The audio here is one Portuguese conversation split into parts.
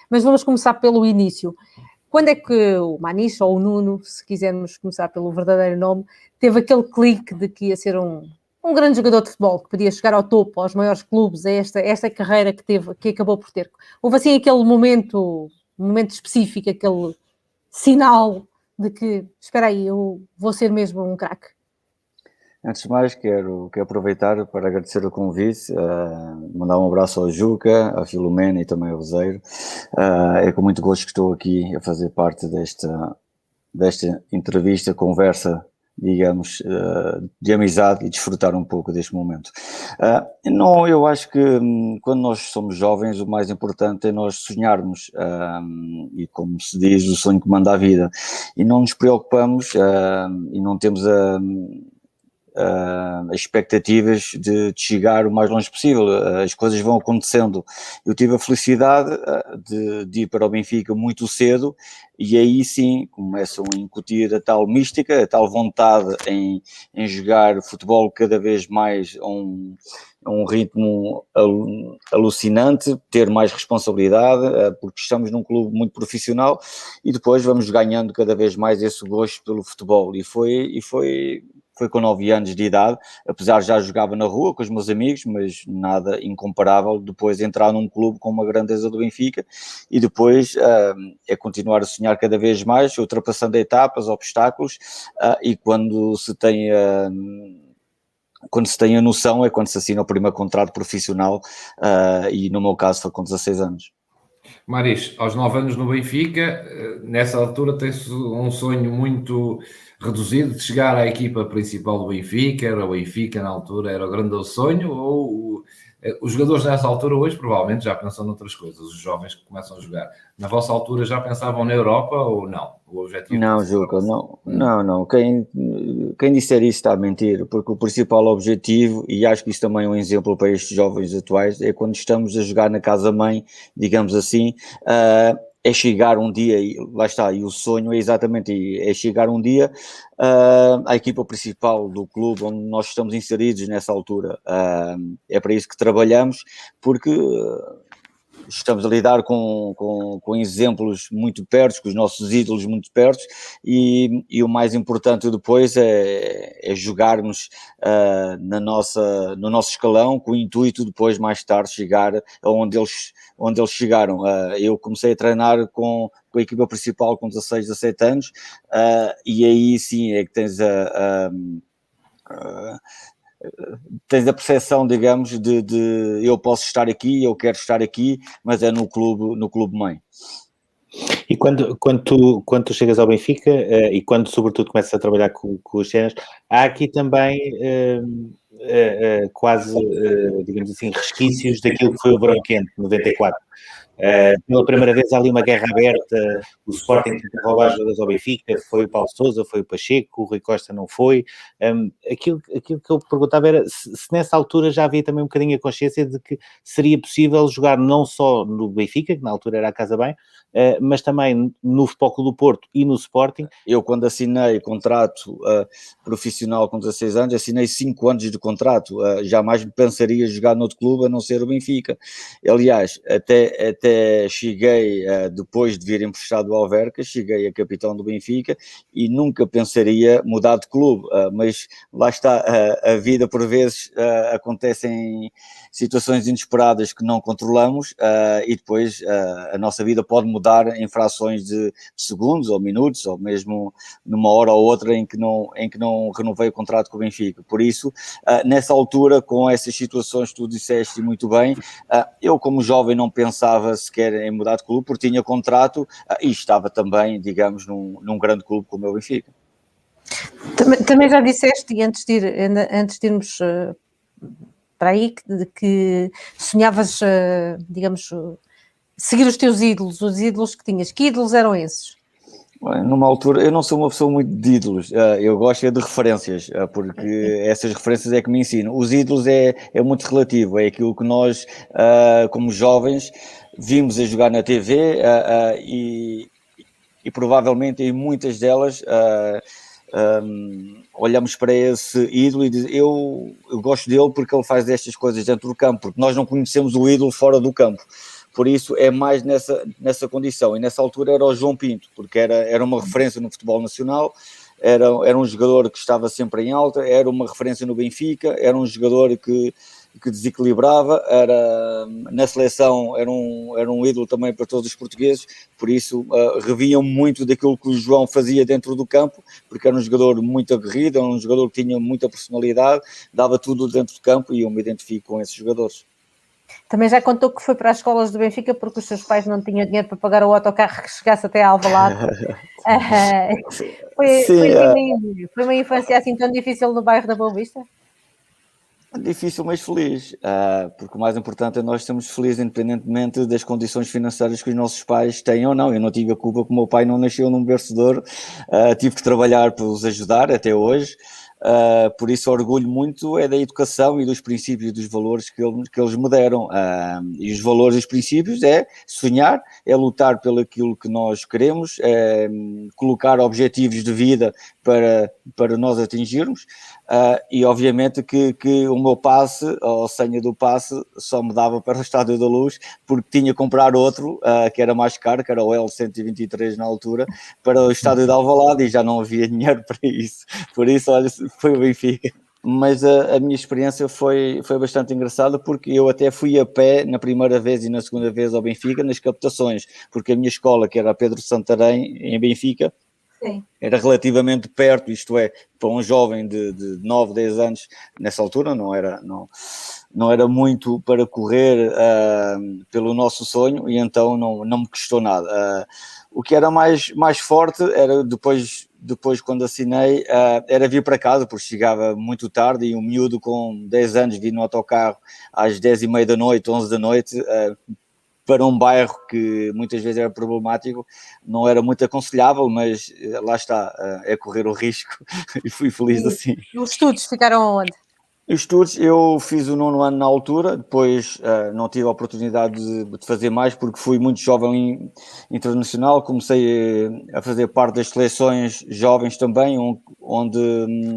Mas vamos começar pelo início. Quando é que o Maniche, ou o Nuno, se quisermos começar pelo verdadeiro nome, teve aquele clique de que ia ser um grande jogador de futebol, que podia chegar ao topo, aos maiores clubes, a esta carreira que acabou por ter? Houve assim aquele momento específico, aquele sinal de que, espera aí, eu vou ser mesmo um craque? Antes de mais, quero aproveitar para agradecer o convite, mandar um abraço ao Juca, à Filomena e também ao Roseiro. É com muito gosto que estou aqui a fazer parte desta entrevista, conversa, digamos, de amizade, e desfrutar um pouco deste momento. Não, eu acho que quando nós somos jovens, o mais importante é nós sonharmos, e como se diz, o sonho que manda a vida, e não nos preocupamos, e não temos as expectativas de chegar o mais longe possível. As coisas vão acontecendo. Eu tive a felicidade de ir para o Benfica muito cedo, e aí sim começam a incutir a tal mística, a tal vontade em jogar futebol cada vez mais a um ritmo alucinante, ter mais responsabilidade, porque estamos num clube muito profissional, e depois vamos ganhando cada vez mais esse gosto pelo futebol, e foi com 9 anos de idade, apesar de já jogava na rua com os meus amigos, mas nada incomparável depois entrar num clube com uma grandeza do Benfica, e depois é continuar a sonhar cada vez mais, ultrapassando etapas, obstáculos, e quando se tem a noção é quando se assina o primeiro contrato profissional, e no meu caso foi com 16 anos. Maris, aos 9 anos no Benfica, nessa altura tens um sonho muito reduzido de chegar à equipa principal do Benfica, era o Benfica na altura, era o grande sonho, ou os jogadores nessa altura hoje provavelmente já pensam noutras coisas, os jovens que começam a jogar. Na vossa altura já pensavam na Europa ou não? O objetivo não, Juca, não. Quem disser isso está a mentir, porque o principal objetivo, e acho que isso também é um exemplo para estes jovens atuais, é quando estamos a jogar na casa-mãe, digamos assim, é chegar um dia, e lá está, e o sonho é exatamente, é chegar um dia à equipa principal do clube onde nós estamos inseridos nessa altura. É para isso que trabalhamos, porque estamos a lidar com exemplos muito perto, com os nossos ídolos muito perto, e o mais importante depois é jogarmos no nosso escalão, com o intuito depois, mais tarde, chegar aonde eles chegaram. Eu comecei a treinar com a equipa principal com 16, 17 anos, e aí sim é que tens a percepção, digamos, de eu posso estar aqui, eu quero estar aqui, mas é no clube mãe. E quando tu chegas ao Benfica, e quando sobretudo começas a trabalhar com os séniores, há aqui também quase, digamos assim, resquícios daquilo que foi o Verão Quente, 94. Pela primeira vez há ali uma guerra aberta, o Sporting tenta roubar jogadores ao Benfica, foi o Paulo Sousa, foi o Pacheco, o Rui Costa não foi. Aquilo que eu perguntava era se nessa altura já havia também um bocadinho a consciência de que seria possível jogar não só no Benfica, que na altura era a Casa Bem, mas também no Futebol Clube do Porto e no Sporting. Eu, quando assinei contrato profissional com 16 anos, assinei 5 anos de contrato, jamais me pensaria jogar noutro clube a não ser o Benfica. Aliás, até cheguei, depois de vir emprestado ao Alverca, cheguei a capitão do Benfica e nunca pensaria mudar de clube, mas lá está, a vida por vezes acontecem situações inesperadas que não controlamos, e depois a nossa vida pode mudar em frações de segundos ou minutos, ou mesmo numa hora ou outra em que não renovei o contrato com o Benfica. Por isso, nessa altura, com essas situações que tu disseste muito bem, eu como jovem não pensava sequer em mudar de clube, porque tinha contrato, e estava também, digamos, num grande clube como o Benfica. Também já disseste, e antes de irmos para aí, que sonhavas, digamos, seguir os teus ídolos, os ídolos que tinhas. Que ídolos eram esses? Numa altura, eu não sou uma pessoa muito de ídolos, eu gosto de referências, porque essas referências é que me ensinam. Os ídolos é muito relativo, é aquilo que nós, como jovens, vimos a jogar na TV, e provavelmente em muitas delas olhamos para esse ídolo e dizemos, eu gosto dele porque ele faz estas coisas dentro do campo, porque nós não conhecemos o ídolo fora do campo. por isso é mais nessa condição. E nessa altura era o João Pinto, porque era uma referência no futebol nacional, era um jogador que estava sempre em alta, era uma referência no Benfica, era um jogador que desequilibrava, na seleção era um ídolo também para todos os portugueses, por isso reviam muito daquilo que o João fazia dentro do campo, porque era um jogador muito aguerrido, era um jogador que tinha muita personalidade, dava tudo dentro do campo e eu me identifico com esses jogadores. Também já contou que foi para as escolas do Benfica porque os seus pais não tinham dinheiro para pagar o autocarro que chegasse até a Alvalade. Foi uma infância assim tão difícil no bairro da Boa Vista? Difícil, mas feliz, porque o mais importante é nós sermos felizes independentemente das condições financeiras que os nossos pais têm ou não. Eu não tive a culpa que o meu pai não nasceu num berço de ouro, tive que trabalhar para os ajudar até hoje, por isso orgulho muito da educação e dos princípios e dos valores que eles me deram, e os valores e os princípios é sonhar, é lutar pelo aquilo que nós queremos, é colocar objetivos de vida para nós atingirmos, e obviamente que o meu passe, ou a senha do passe, só me dava para o Estádio da Luz, porque tinha que comprar outro, que era mais caro, que era o L123 na altura, para o Estádio de Alvalade, e já não havia dinheiro para isso. Por isso, olha, foi o Benfica. Mas a minha experiência foi bastante engraçada, porque eu até fui a pé na primeira vez e na segunda vez ao Benfica, nas captações, porque a minha escola, que era a Pedro Santarém, em Benfica, Sim. Era relativamente perto, isto é, para um jovem de 9, 10 anos, nessa altura não era muito para correr pelo nosso sonho, e então não me custou nada. O que era mais forte era depois quando assinei, era vir para casa, porque chegava muito tarde, e um miúdo com 10 anos vir no autocarro às 10h30 da noite, 11 da noite, para um bairro que muitas vezes era problemático, não era muito aconselhável, mas lá está, é correr o risco e fui feliz assim. E os estudos ficaram onde? Os estudos, eu fiz o 9º ano na altura, depois não tive a oportunidade de fazer mais, porque fui muito jovem internacional, comecei a fazer parte das seleções jovens também, onde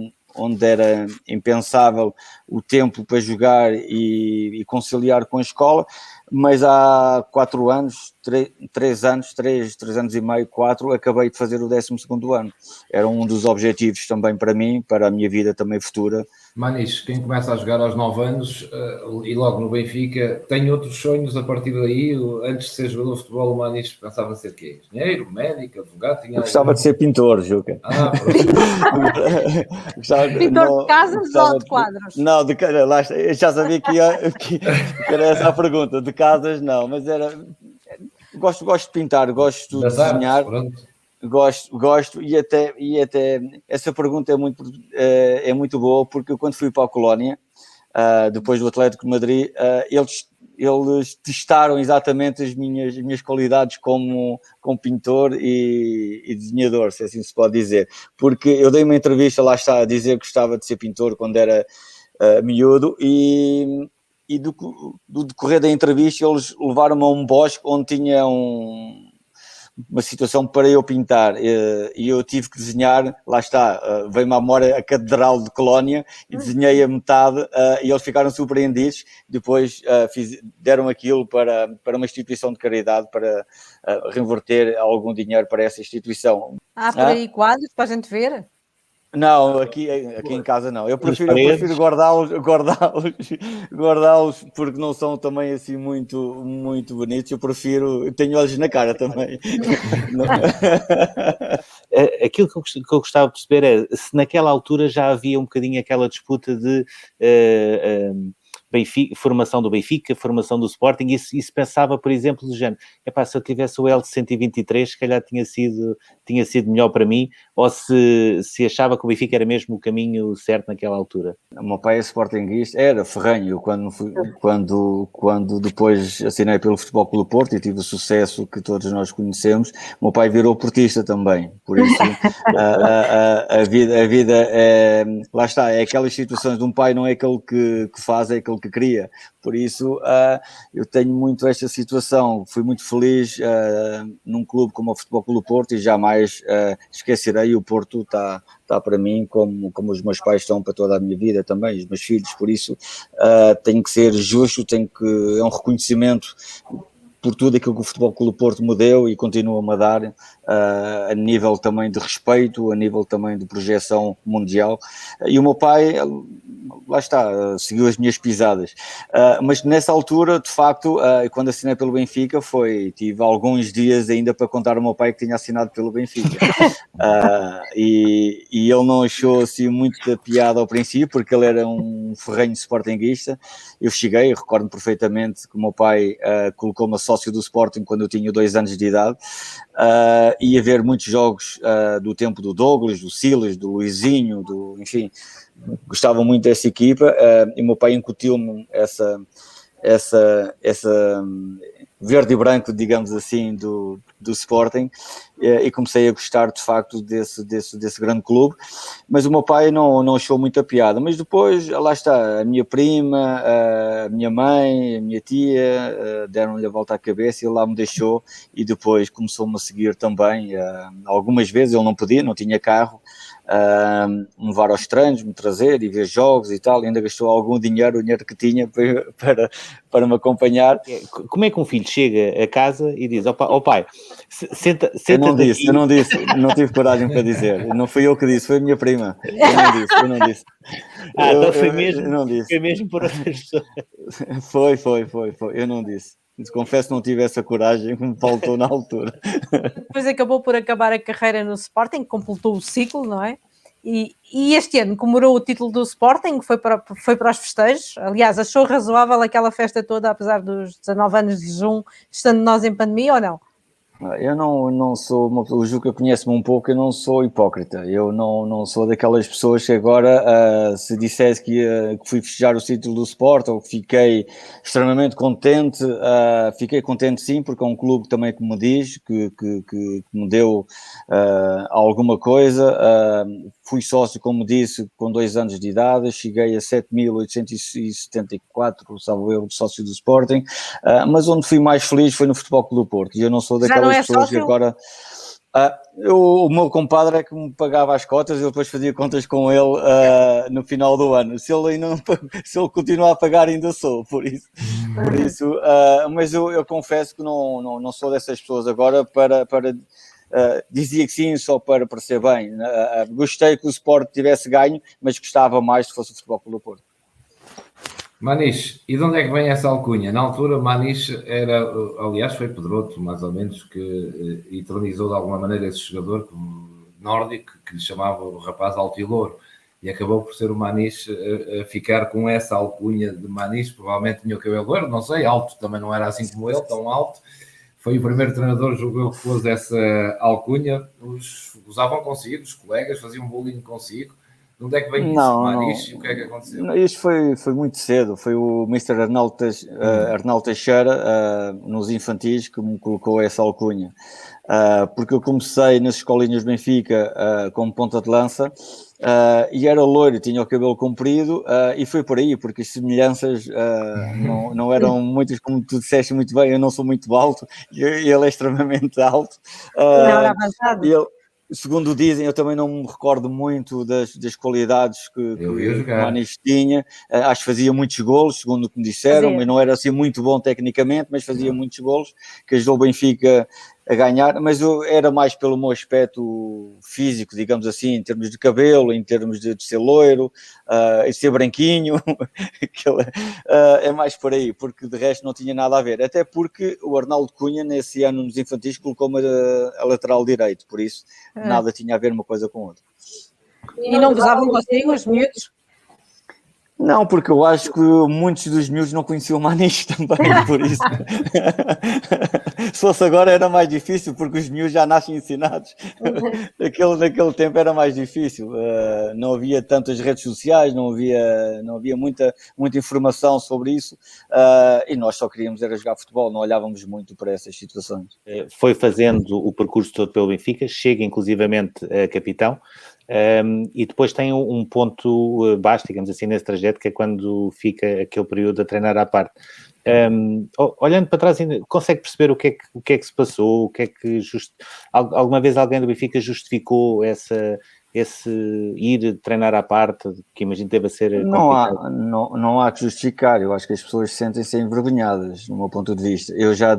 era impensável o tempo para jogar e conciliar com a escola, mas há 4 anos, 3 anos e meio, 4, acabei de fazer o 12º ano. Era um dos objetivos também para mim, para a minha vida também futura. Manis, quem começa a jogar aos 9 anos e logo no Benfica, tem outros sonhos a partir daí? Antes de ser jogador de futebol, o Manis pensava ser quê? Engenheiro, médico, advogado? Eu gostava de ser pintor, Juca. Pintor de casas ou de quadros? Não, lá está, eu já sabia que era essa a pergunta. De casas, não, mas gosto de pintar, gosto de desenhar. Gosto e até essa pergunta é muito boa, porque eu, quando fui para a Colónia, depois do Atlético de Madrid, eles testaram exatamente as minhas qualidades como pintor e desenhador, se assim se pode dizer, porque eu dei uma entrevista, lá está, a dizer que gostava de ser pintor quando era miúdo, e do decorrer da entrevista eles levaram-me a um bosque onde tinha uma situação para eu pintar, e eu tive que desenhar, lá está, veio-me à memória a Catedral de Colónia, e desenhei a metade, e eles ficaram surpreendidos. Depois deram aquilo para uma instituição de caridade, para reverter algum dinheiro para essa instituição. Por aí quadros para a gente ver? Não, aqui em casa não. Eu prefiro guardá-los, porque não são também assim muito, muito bonitos. Eu tenho olhos na cara também. Aquilo que eu gostava de perceber é se naquela altura já havia um bocadinho aquela disputa de formação do Benfica, formação do Sporting, e se pensava, por exemplo, do género, se eu tivesse o L123, se calhar tinha sido melhor para mim, ou se achava que o Benfica era mesmo o caminho certo naquela altura. O meu pai é sportinguista, era ferrenho, quando depois assinei pelo Futebol Clube do Porto e tive o sucesso que todos nós conhecemos, o meu pai virou portista também, por isso a vida lá está, é aquelas situações de um pai, não é aquele que faz, é aquele que cria. Por isso eu tenho muito esta situação. Fui muito feliz num clube como o Futebol Clube do Porto, e jamais esquecerei. O Porto está para mim como os meus pais estão para toda a minha vida também, os meus filhos. Por isso tenho que ser justo, é um reconhecimento por tudo aquilo que o Futebol Clube do Porto me deu e continua-me a dar, a nível também de respeito, a nível também de projeção mundial. E o meu pai, lá está, seguiu as minhas pisadas. Mas nessa altura, de facto, quando assinei pelo Benfica, tive alguns dias ainda para contar ao meu pai que tinha assinado pelo Benfica. E ele não achou assim muito da piada ao princípio, porque ele era um ferrenho sportinguista. Eu cheguei, recordo perfeitamente que o meu pai colocou-me a sócio do Sporting quando eu tinha 2 anos de idade, ia ver muitos jogos do tempo do Douglas, do Silas, do Luizinho, enfim, gostava muito dessa equipa, e o meu pai incutiu-me essa verde e branco, digamos assim, do Sporting, e comecei a gostar de facto desse grande clube. Mas o meu pai não achou muita piada. Mas depois, lá está, a minha prima, a minha mãe, a minha tia deram-lhe a volta à cabeça e ele lá me deixou, e depois começou-me a seguir também. Algumas vezes ele não podia, não tinha carro, me levar aos treinos, me trazer e ver jogos e tal, e ainda gastou algum dinheiro, o dinheiro que tinha para me acompanhar. Como é que um filho chega a casa e diz, ó pai, senta eu não disse, aqui. não tive coragem para dizer, não fui eu que disse, foi a minha prima, eu não disse. Então foi mesmo por outras pessoas. Foi, eu não disse. Confesso que não tive essa coragem que me faltou na altura. Depois acabou por acabar a carreira no Sporting, completou o ciclo, não é? E este ano comemorou o título do Sporting, foi para os festejos. Aliás, achou razoável aquela festa toda, apesar dos 19 anos de junho, estando nós em pandemia, ou não? Eu não sou, o Juca conhece-me um pouco, eu não sou hipócrita, eu não sou daquelas pessoas que agora, se dissesse que fui festejar o título do Sport, ou que fiquei extremamente contente, fiquei contente sim, porque é um clube também que me diz, que me deu alguma coisa. Fui sócio, como disse, com 2 anos de idade, cheguei a 7.874, salvo eu, de sócio do Sporting, mas onde fui mais feliz foi no Futebol Clube do Porto, e eu não sou daquelas pessoas que agora... o meu compadre é que me pagava as cotas, eu depois fazia contas com ele no final do ano. Se ele continuar a pagar, ainda sou, por isso mas eu confesso que não sou dessas pessoas agora para dizia que sim só para parecer bem. Gostei que o Sport tivesse ganho, mas gostava mais se fosse o Futebol Clube do Porto. Maniche, e de onde é que vem essa alcunha? Na altura, Maniche era, aliás, foi Pedroto, mais ou menos, que eternizou de alguma maneira esse jogador nórdico, que lhe chamava o rapaz alto e louro, e acabou por ser o Maniche a ficar com essa alcunha de Maniche. Provavelmente tinha o cabelo loiro, não sei, alto também não era assim como ele, tão alto. Foi o primeiro treinador, julgo eu, que pôs essa alcunha. Usavam consigo, os colegas faziam bullying consigo. De onde é que vem isso, Maniche, e o que é que aconteceu? Isto foi muito cedo, foi o Mr. Arnaldo Teixeira, nos infantis, que me colocou essa alcunha. Porque eu comecei nas escolinhas Benfica como ponta de lança, e era loiro, tinha o cabelo comprido, e foi por aí, porque as semelhanças não eram muitas, como tu disseste muito bem. Eu não sou muito alto, e ele é extremamente alto. Não era avançado. Segundo dizem, eu também não me recordo muito das qualidades que o Maniche tinha. Acho que fazia muitos golos, segundo o que me disseram, mas não era assim muito bom tecnicamente, mas fazia muitos golos, que ajudou o Benfica a ganhar. Mas eu era mais pelo meu aspecto físico, digamos assim, em termos de cabelo, em termos de ser loiro, de ser branquinho. É mais por aí, porque de resto não tinha nada a ver. Até porque o Arnaldo Cunha, nesse ano nos infantis, colocou-me a lateral direito, por isso nada tinha a ver uma coisa com outra. E não gozavam consigo os miúdos? Não, porque eu acho que muitos dos miúdos não conheciam o Maniche também, por isso. Se fosse agora era mais difícil, porque os miúdos já nascem ensinados. Naquele tempo era mais difícil. Não havia tantas redes sociais, não havia muita informação sobre isso, e nós só queríamos era jogar futebol, não olhávamos muito para essas situações. Foi fazendo o percurso todo pelo Benfica, chega inclusivamente a capitão. E depois tem um ponto baixo, digamos assim, nesse trajeto, que é quando fica aquele período a treinar à parte. Olhando para trás, consegue perceber o que é que se passou, o que é que alguma vez alguém do Benfica justificou esse esse ir treinar à parte, que imagino deva ser complicado? Não há que justificar. Eu acho que as pessoas sentem-se envergonhadas, no meu ponto de vista. Eu já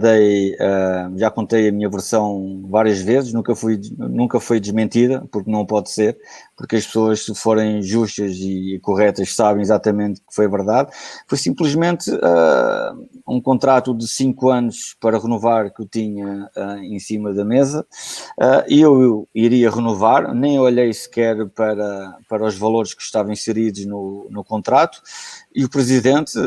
contei a minha versão várias vezes, nunca foi desmentida, porque não pode ser, porque as pessoas, se forem justas e corretas, sabem exatamente que foi verdade. Foi simplesmente um contrato de 5 anos para renovar que eu tinha em cima da mesa. Eu iria renovar, nem olhei sequer para os valores que estavam inseridos no contrato, e o presidente,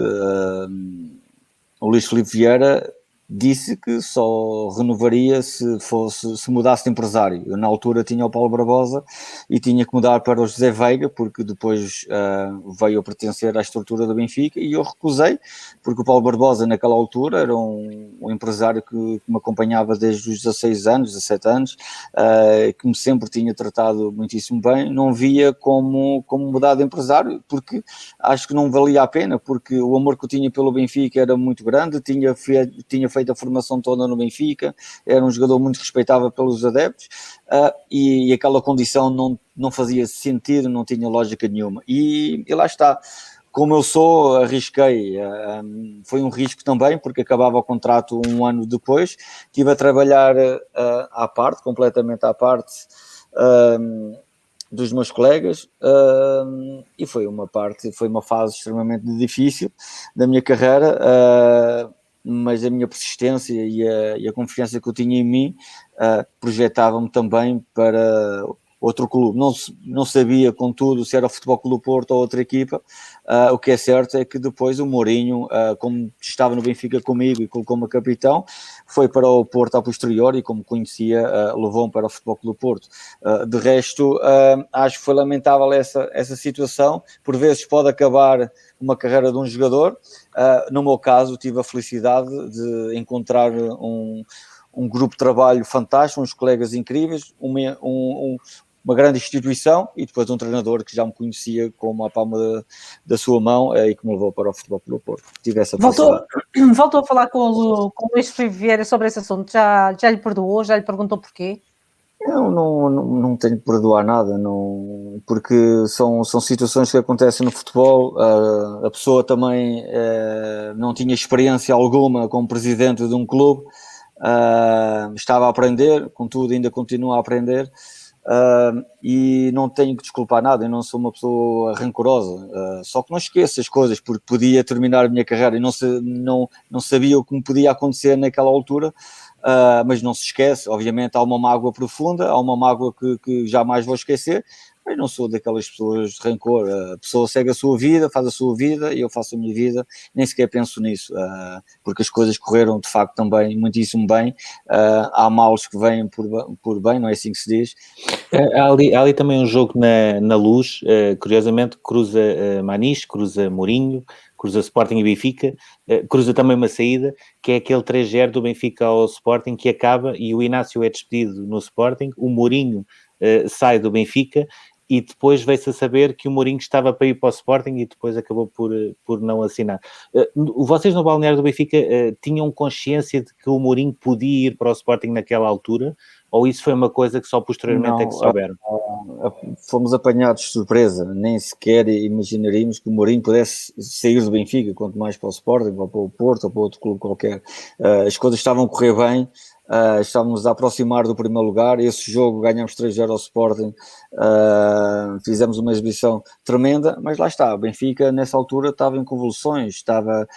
o Luís Filipe Vieira, disse que só renovaria se mudasse de empresário. Eu, na altura, tinha o Paulo Barbosa e tinha que mudar para o José Veiga, porque depois veio a pertencer à estrutura do Benfica, e eu recusei, porque o Paulo Barbosa, naquela altura, era um empresário que me acompanhava desde os 16 anos, 17 anos, que me sempre tinha tratado muitíssimo bem. Não via como mudar de empresário, porque acho que não valia a pena, porque o amor que eu tinha pelo Benfica era muito grande, tinha feito a formação toda no Benfica, era um jogador muito respeitável pelos adeptos, e aquela condição não fazia sentido, não tinha lógica nenhuma, e lá está. Como eu sou, arrisquei, foi um risco também, porque acabava o contrato um ano depois, estive a trabalhar à parte, completamente à parte dos meus colegas, e foi uma fase extremamente difícil da minha carreira, mas a minha persistência e a confiança que eu tinha em mim projetava-me também para outro clube. Não sabia, contudo, se era o Futebol Clube do Porto ou outra equipa. O que é certo é que depois o Mourinho, como estava no Benfica comigo e colocou-me a capitão, foi para o Porto a posteriori, e como conhecia, levou-me para o Futebol Clube do Porto. De resto, acho que foi lamentável essa situação. Por vezes pode acabar uma carreira de um jogador. No meu caso, tive a felicidade de encontrar um grupo de trabalho fantástico, uns colegas incríveis, uma grande instituição, e depois um treinador que já me conhecia como a palma da sua mão, e que me levou para o Futebol Clube do Porto. Tive essa felicidade. Voltou a falar com o Luís Filipe Vieira sobre esse assunto. Já lhe perdoou? Já lhe perguntou porquê? Não tenho que perdoar nada, porque são situações que acontecem no futebol. A pessoa também não tinha experiência alguma como presidente de um clube, estava a aprender, contudo ainda continua a aprender, e não tenho que desculpar nada. Eu não sou uma pessoa rancorosa, só que não esqueço as coisas, porque podia terminar a minha carreira e não sabia o que me podia acontecer naquela altura. Mas não se esquece, obviamente há uma mágoa profunda, há uma mágoa que jamais vou esquecer, mas não sou daquelas pessoas de rancor. A pessoa segue a sua vida, faz a sua vida, e eu faço a minha vida, nem sequer penso nisso, porque as coisas correram de facto também muitíssimo bem. Há males que vêm por bem, não é assim que se diz? Há ali também um jogo na Luz, curiosamente cruza Maniche, cruza Mourinho, cruza Sporting e Benfica, cruza também uma saída, que é aquele 3-0 do Benfica ao Sporting, que acaba e o Inácio é despedido no Sporting, o Mourinho sai do Benfica, e depois veio-se a saber que o Mourinho estava para ir para o Sporting e depois acabou por não assinar. Vocês no balneário do Benfica tinham consciência de que o Mourinho podia ir para o Sporting naquela altura, ou isso foi uma coisa que só posteriormente é que souberam? Fomos apanhados de surpresa, nem sequer imaginaríamos que o Mourinho pudesse sair do Benfica, quanto mais para o Sporting, ou para o Porto, ou para outro clube qualquer. As coisas estavam a correr bem, estávamos a aproximar do primeiro lugar. Esse jogo ganhamos 3-0 ao Sporting, fizemos uma exibição tremenda, mas lá está, o Benfica nessa altura estava em convulsões, estava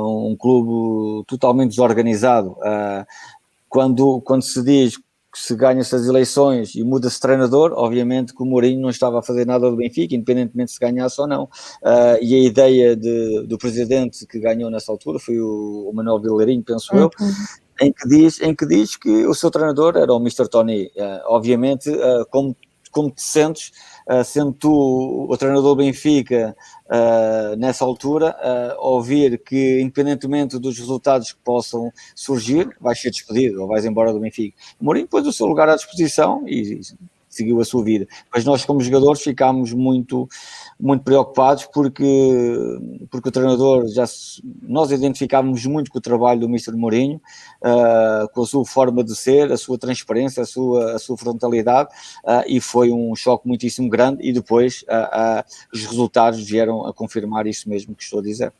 um clube totalmente desorganizado. Quando se diz que se ganha-se as eleições e muda-se treinador, obviamente que o Mourinho não estava a fazer nada do Benfica, independentemente se ganhasse ou não. E a ideia do presidente que ganhou nessa altura foi o Manuel Vilarinho, penso eu, em que diz que o seu treinador era o Mr. Tony. Obviamente, como te sentes, sendo tu o treinador do Benfica nessa altura, ouvir que, independentemente dos resultados que possam surgir, vais ser despedido ou vais embora do Benfica. O Mourinho pôs o seu lugar à disposição e seguiu a sua vida. Mas nós, como jogadores, ficámos muito preocupados porque o treinador, nós identificávamos muito com o trabalho do Mr. Mourinho, com a sua forma de ser, a sua transparência, a sua frontalidade, e foi um choque muitíssimo grande, e depois os resultados vieram a confirmar isso mesmo que estou a dizer.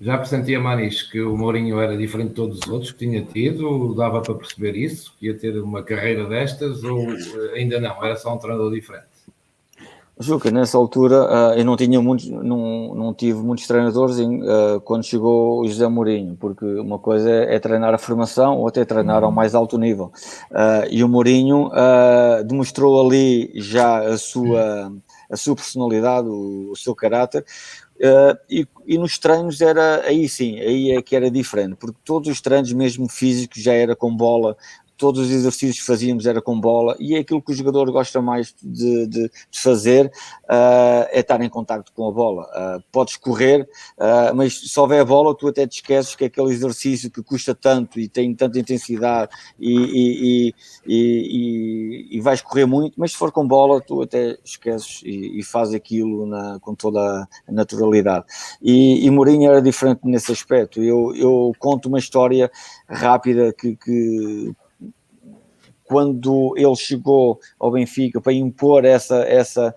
Já pressentia, Manis, que o Mourinho era diferente de todos os outros que tinha tido? Dava para perceber isso? Que ia ter uma carreira destas, ou ainda não? Era só um treinador diferente? Juca, nessa altura eu não tive muitos treinadores quando chegou o José Mourinho, porque uma coisa é treinar a formação, outra é treinar ao mais alto nível. E o Mourinho demonstrou ali já a sua personalidade, o seu caráter. E nos treinos aí é que era diferente, porque todos os treinos, mesmo físicos, já era com bola, todos os exercícios que fazíamos era com bola, e é aquilo que o jogador gosta mais de fazer, é estar em contacto com a bola. Podes correr, mas se houver bola, tu até te esqueces que aquele exercício que custa tanto e tem tanta intensidade e vais correr muito, mas se for com bola, tu até esqueces e fazes aquilo com toda a naturalidade. E Mourinho era diferente nesse aspecto. Eu conto uma história rápida que quando ele chegou ao Benfica para impor essa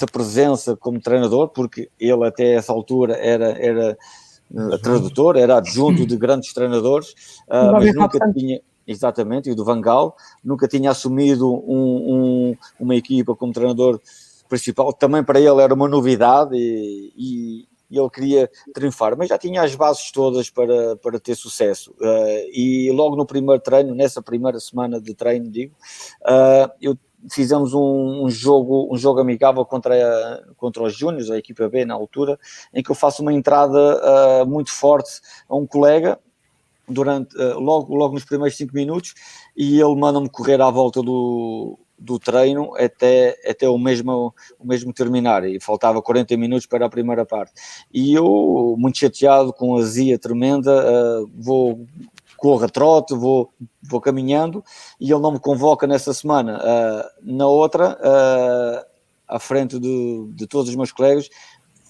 presença como treinador, porque ele até essa altura era tradutor, era adjunto de grandes treinadores, mas nunca tinha, exatamente, e do Van Gaal, nunca tinha assumido uma equipa como treinador principal. Também para ele era uma novidade e ele queria triunfar, mas já tinha as bases todas para ter sucesso. E logo no primeiro treino, nessa primeira semana de treino, fizemos um jogo amigável contra os Júniors, a equipa B na altura, em que eu faço uma entrada muito forte a um colega, logo nos primeiros 5 minutos, e ele manda-me correr à volta do treino até o mesmo terminar, e faltava 40 minutos para a primeira parte, e eu, muito chateado, com azia tremenda, corro a trote, vou caminhando, e ele não me convoca nessa semana. Na outra, à frente de todos os meus colegas,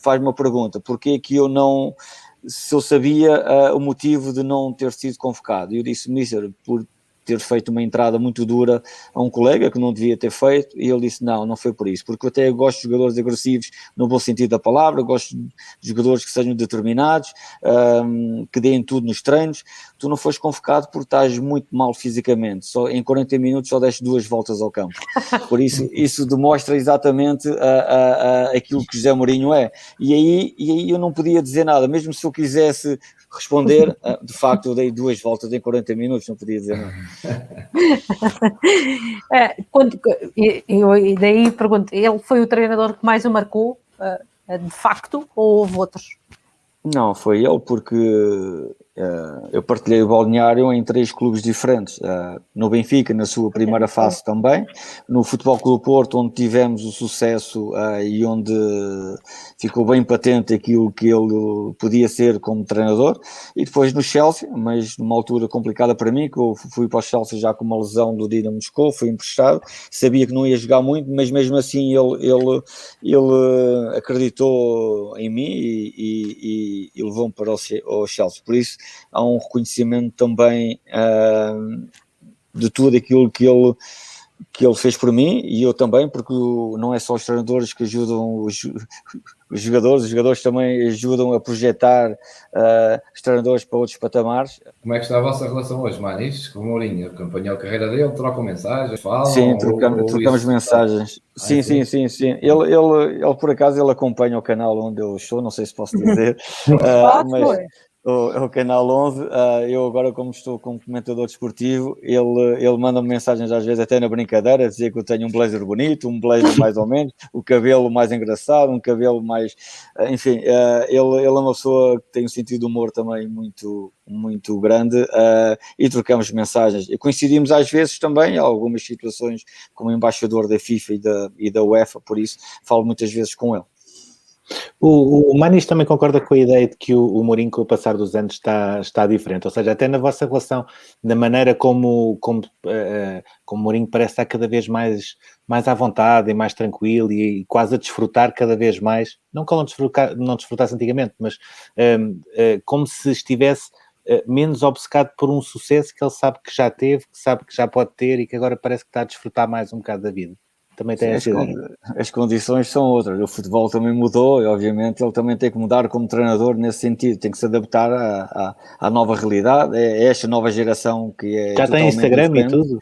faz-me uma pergunta: porquê que eu não, se eu sabia o motivo de não ter sido convocado? E eu disse: mister, por ter feito uma entrada muito dura a um colega que não devia ter feito. E ele disse: não foi por isso, porque eu até gosto de jogadores agressivos no bom sentido da palavra, gosto de jogadores que sejam determinados, que deem tudo nos treinos. Tu não foste convocado porque estás muito mal fisicamente, só em 40 minutos só deste 2 voltas ao campo. Por isso demonstra exatamente aquilo que José Mourinho é. E aí eu não podia dizer nada, mesmo se eu quisesse responder, de facto eu dei 2 voltas em 40 minutos, não podia dizer nada. E daí pergunto, ele foi o treinador que mais o marcou, de facto, ou houve outros? Não, foi ele, porque eu partilhei o balneário em 3 clubes diferentes, no Benfica, na sua primeira fase também, no Futebol Clube Porto, onde tivemos o sucesso e onde ficou bem patente aquilo que ele podia ser como treinador, e depois no Chelsea, mas numa altura complicada para mim, que eu fui para o Chelsea já com uma lesão do Dinamo Moscou, fui emprestado, sabia que não ia jogar muito, mas mesmo assim ele acreditou em mim e levou-me para o Chelsea. Por isso há um reconhecimento também de tudo aquilo que ele fez por mim, e eu também, porque não é só os treinadores que ajudam os jogadores também ajudam a projetar os treinadores para outros patamares. Como é que está a vossa relação hoje, Manis, com o Mourinho? Acompanhou a carreira dele, trocam mensagens, falam? Sim, trocamos mensagens. Sim. Ele por acaso ele acompanha o canal onde eu estou, não sei se posso dizer, mas o Canal 11, eu agora, como estou como comentador desportivo, ele manda-me mensagens às vezes até na brincadeira, a dizer que eu tenho um blazer bonito, um blazer mais ou menos, o cabelo mais engraçado, um cabelo mais... enfim, ele é uma pessoa que tem um sentido de humor também muito, muito grande, e trocamos mensagens. E coincidimos às vezes também em algumas situações como embaixador da FIFA e da UEFA, por isso falo muitas vezes com ele. O Manis também concorda com a ideia de que o Mourinho, com o passar dos anos, está diferente, ou seja, até na vossa relação, na maneira como o Mourinho parece estar cada vez mais à vontade e mais tranquilo e quase a desfrutar cada vez mais, não que ele não desfrutasse antigamente, mas como se estivesse menos obcecado por um sucesso que ele sabe que já teve, que sabe que já pode ter e que agora parece que está a desfrutar mais um bocado da vida. Também tem essa ideia. As condições são outras, o futebol também mudou e obviamente ele também tem que mudar como treinador nesse sentido, tem que se adaptar à nova realidade, é esta nova geração que é já tem Instagram diferente. E tudo.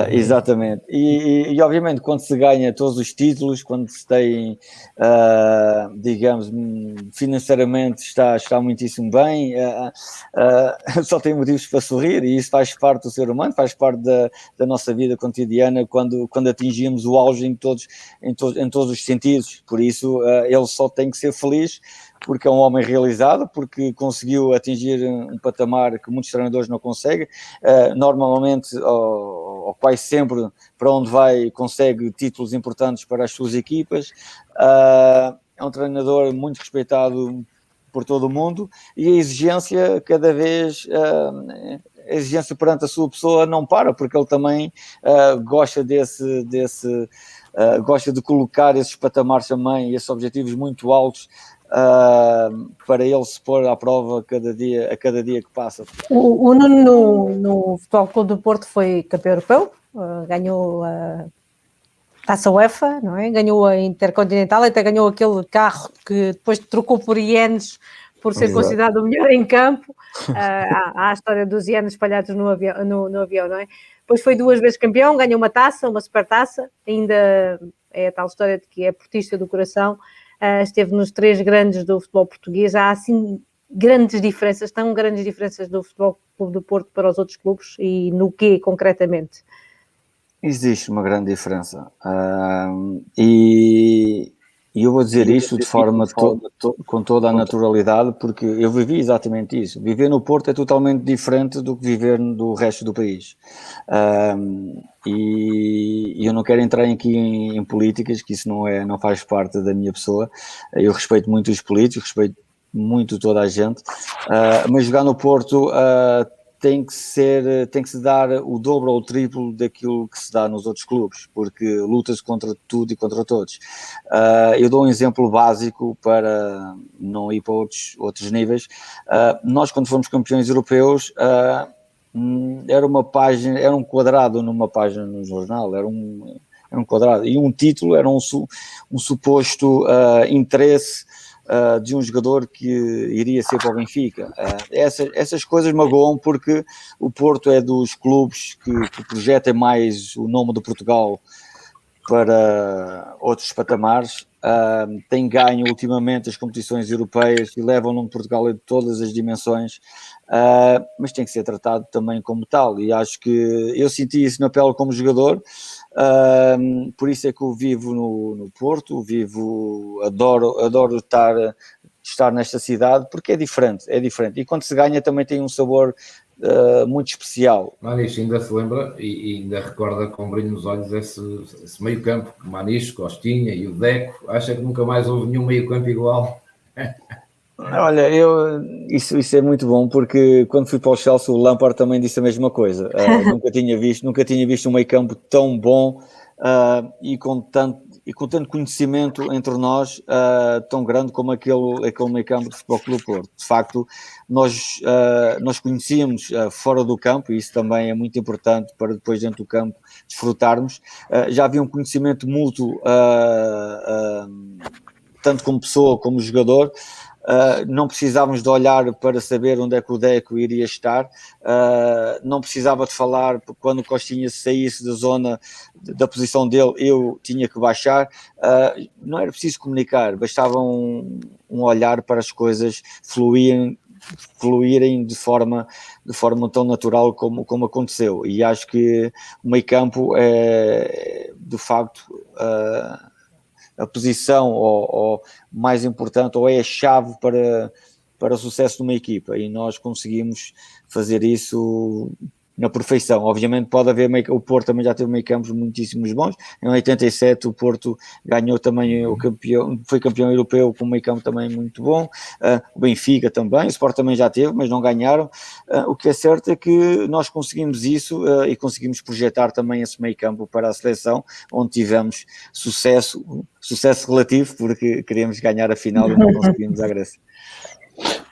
Exatamente, e obviamente quando se ganha todos os títulos, quando se tem, digamos, financeiramente está muitíssimo bem, só tem motivos para sorrir e isso faz parte do ser humano, faz parte da nossa vida cotidiana quando atingimos o auge em todos os sentidos, por isso ele só tem que ser feliz porque é um homem realizado, porque conseguiu atingir um patamar que muitos treinadores não conseguem, normalmente ou quase sempre para onde vai consegue títulos importantes para as suas equipas, é um treinador muito respeitado por todo o mundo e a exigência cada vez... a exigência perante a sua pessoa não para, porque ele também gosta gosta de colocar esses patamares também, esses objetivos muito altos para ele se pôr à prova a cada dia que passa. O Nuno no Futebol Clube do Porto foi campeão europeu, ganhou a Taça UEFA, não é? Ganhou a Intercontinental, até ganhou aquele carro que depois trocou por ienes por ser considerado o melhor em campo. Há a história dos ienes espalhados no avião, não é? Depois foi 2 vezes campeão, ganhou uma taça, uma supertaça, ainda é a tal história de que é portista do coração, esteve nos 3 grandes do futebol português. Há assim tão grandes diferenças do Futebol Clube do Porto para os outros clubes e no quê concretamente? Existe uma grande diferença e eu vou dizer isto de forma com toda a naturalidade, porque eu vivi exatamente isso. Viver no Porto é totalmente diferente do que viver do resto do país. E eu não quero entrar aqui em políticas, que isso não faz parte da minha pessoa. Eu respeito muito os políticos, respeito muito toda a gente, mas jogar no Porto tem que se dar o dobro ou o triplo daquilo que se dá nos outros clubes, porque lutas contra tudo e contra todos. Eu dou um exemplo básico para não ir para outros níveis. Nós, quando fomos campeões europeus, era um quadrado numa página no jornal, era um quadrado, e um título era um suposto interesse de um jogador que iria ser para o Benfica. Essas coisas magoam, porque o Porto é dos clubes que projetam mais o nome de Portugal para outros patamares, tem ganho ultimamente as competições europeias e levam o nome de Portugal em todas as dimensões, mas tem que ser tratado também como tal, e acho que eu senti isso na pele como jogador. Por isso é que eu vivo no Porto, adoro estar nesta cidade, porque é diferente, e quando se ganha também tem um sabor muito especial. Manis ainda se lembra e ainda recorda com brilho nos olhos esse meio campo, Manis, Costinha e o Deco. Acha que nunca mais houve nenhum meio campo igual? Olha, isso é muito bom, porque quando fui para o Chelsea o Lampard também disse a mesma coisa. Nunca tinha visto um meio campo tão bom e com tanto conhecimento entre nós, tão grande como aquele meio campo do Futebol Clube do Porto. De facto, nós conhecíamos fora do campo, e isso também é muito importante para depois dentro do campo desfrutarmos. Já havia um conhecimento mútuo, tanto como pessoa como jogador. Não precisávamos de olhar para saber onde é que o Deco iria estar, não precisava de falar, porque quando o Costinha saísse da zona da posição dele, eu tinha que baixar, não era preciso comunicar, bastava um olhar para as coisas fluírem de forma tão natural como aconteceu, e acho que o meio campo é de facto a posição ou mais importante, ou é a chave para o sucesso de uma equipa, e nós conseguimos fazer isso na perfeição. Obviamente pode haver, o Porto também já teve meio campos muitíssimos bons. Em 87 o Porto ganhou também foi campeão europeu com um meio campo também muito bom. O Benfica também, o Sport também já teve, mas não ganharam. O que é certo é que nós conseguimos isso e conseguimos projetar também esse meio campo para a seleção, onde tivemos sucesso relativo, porque queríamos ganhar a final e não conseguimos a Grécia.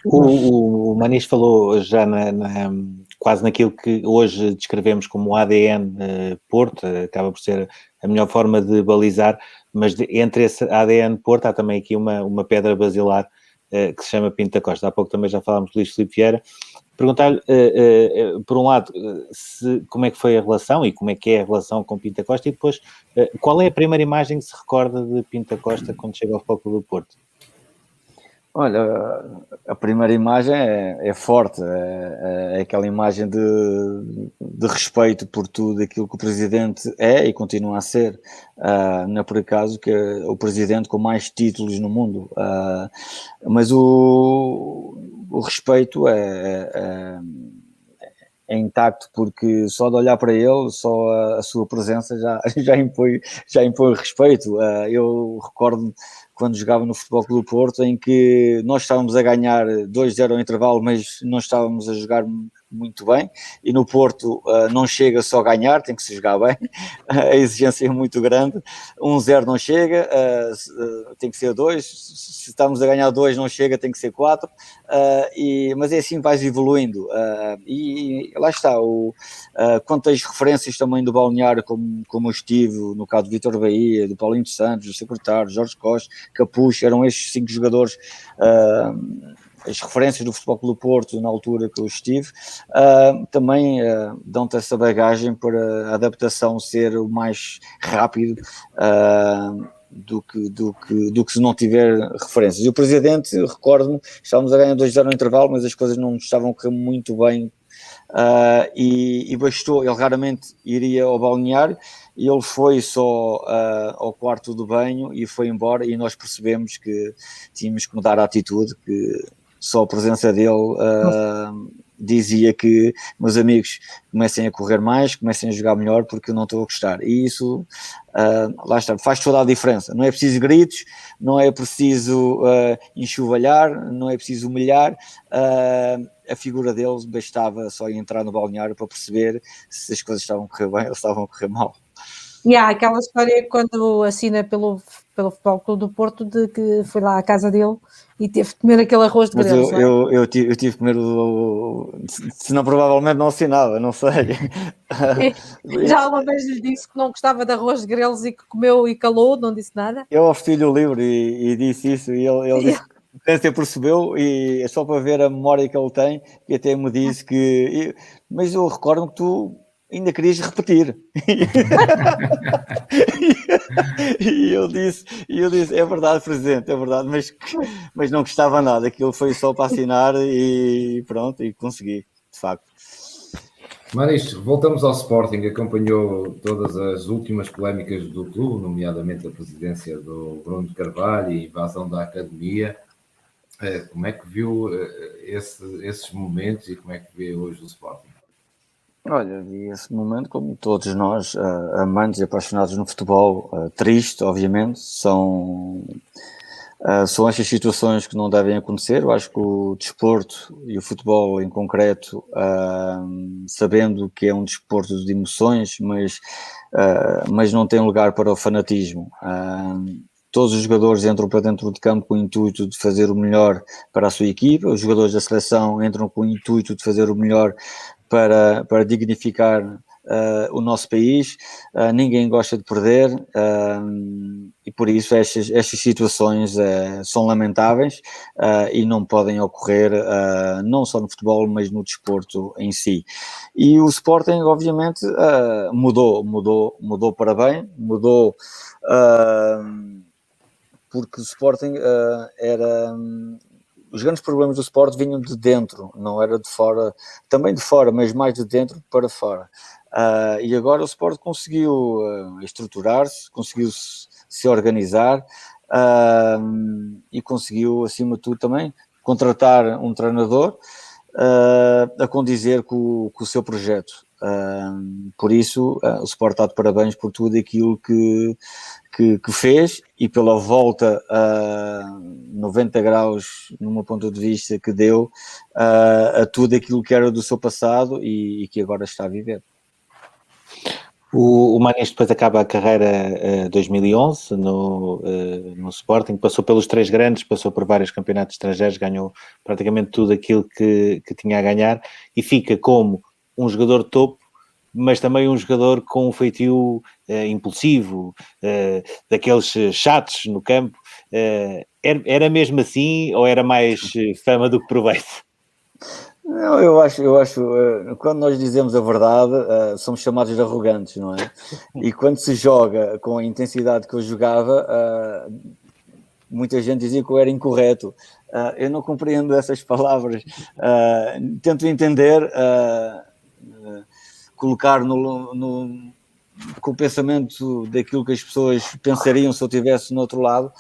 O Manis falou já quase naquilo que hoje descrevemos como o ADN Porto, acaba por ser a melhor forma de balizar, mas entre esse ADN Porto há também aqui uma pedra basilar que se chama Pinto da Costa. Há pouco também já falámos de Luís Filipe Vieira. Perguntar-lhe, por um lado, como é que foi a relação e como é que é a relação com Pinto da Costa, e depois, qual é a primeira imagem que se recorda de Pinto da Costa quando chega ao Futebol Clube do Porto? Olha, a primeira imagem é forte, é aquela imagem de respeito por tudo aquilo que o Presidente é e continua a ser. Não é por acaso que é o Presidente com mais títulos no mundo, mas o respeito é intacto, porque só de olhar para ele, só a sua presença já impõe respeito. Eu recordo quando jogava no Futebol Clube do Porto, em que nós estávamos a ganhar 2-0 ao intervalo, mas não estávamos a jogar muito bem, e no Porto não chega só a ganhar, tem que se jogar bem, a exigência é muito grande, 1-0 não chega, tem que ser 2, se estamos a ganhar 2 não chega, tem que ser 4, mas é assim, vais evoluindo, e lá está, quando tens referências também do balneário, como eu estive, no caso do Vítor Bahia, do Paulinho de Santos, do secretário, Jorge Costa, Capucho, eram estes 5 jogadores, as referências do Futebol Clube do Porto na altura que eu estive, também dão-te essa bagagem para a adaptação ser o mais rápido do que se não tiver referências. E o Presidente, recordo-me, estávamos a ganhar 2-0 no intervalo, mas as coisas não estavam a correr muito bem, e bastou, ele raramente iria ao balneário, e ele foi só ao quarto do banho e foi embora, e nós percebemos que tínhamos que mudar a atitude, que só a presença dele dizia que, meus amigos, comecem a correr mais, comecem a jogar melhor, porque eu não estou a gostar. E isso, lá está, faz toda a diferença. Não é preciso gritos, não é preciso enxovalhar, não é preciso humilhar. A figura deles bastava só entrar no balneário para perceber se as coisas estavam a correr bem ou estavam a correr mal. E há aquela história quando assina pelo Futebol Clube do Porto, de que foi lá à casa dele e teve de comer aquele arroz de grelos. Mas eu tive de comer senão provavelmente não assinava, não sei. Já uma vez lhe disse que não gostava de arroz de grelos e que comeu e calou, não disse nada. Eu ofereci-lhe o livro e disse isso, e ele disse que até percebeu, e é só para ver a memória que ele tem, e até me disse que... Mas eu recordo que tu ainda querias repetir. E eu disse, é verdade, Presidente, é verdade, mas não gostava nada, aquilo foi só para assinar e pronto, e consegui, de facto. Manis, voltamos ao Sporting, acompanhou todas as últimas polémicas do clube, nomeadamente a presidência do Bruno Carvalho e a invasão da academia. Como é que viu esses momentos e como é que vê hoje o Sporting? Olha, vi esse momento como todos nós, amantes e apaixonados no futebol, triste, obviamente, são estas situações que não devem acontecer. Eu acho que o desporto e o futebol em concreto, sabendo que é um desporto de emoções, mas não tem lugar para o fanatismo. Todos os jogadores entram para dentro de campo com o intuito de fazer o melhor para a sua equipa, os jogadores da seleção entram com o intuito de fazer o melhor para dignificar o nosso país. Ninguém gosta de perder, e por isso estas situações são lamentáveis e não podem ocorrer, não só no futebol, mas no desporto em si. E o Sporting, obviamente, mudou para bem, mudou porque o Sporting era... Os grandes problemas do Sporting vinham de dentro, não era de fora, também de fora, mas mais de dentro para fora. E agora o Sporting conseguiu estruturar-se, conseguiu se organizar, e conseguiu, acima de tudo, também contratar um treinador a condizer com o seu projeto. Por isso, o Sport está de parabéns por tudo aquilo que fez e pela volta a 90 graus, numa ponto de vista, que deu a tudo aquilo que era do seu passado e que agora está a viver. O Manis depois acaba a carreira em 2011 no Sporting, passou pelos 3 grandes, passou por vários campeonatos estrangeiros, ganhou praticamente tudo aquilo que tinha a ganhar e fica como um jogador topo, mas também um jogador com um feitio impulsivo, daqueles chatos no campo. Era mesmo assim ou era mais fama do que proveito? Não, eu acho, quando nós dizemos a verdade, somos chamados de arrogantes, não é? E quando se joga com a intensidade que eu jogava, muita gente dizia que eu era incorreto. Eu não compreendo essas palavras. Tento entender, colocar com o pensamento daquilo que as pessoas pensariam se eu estivesse no outro lado.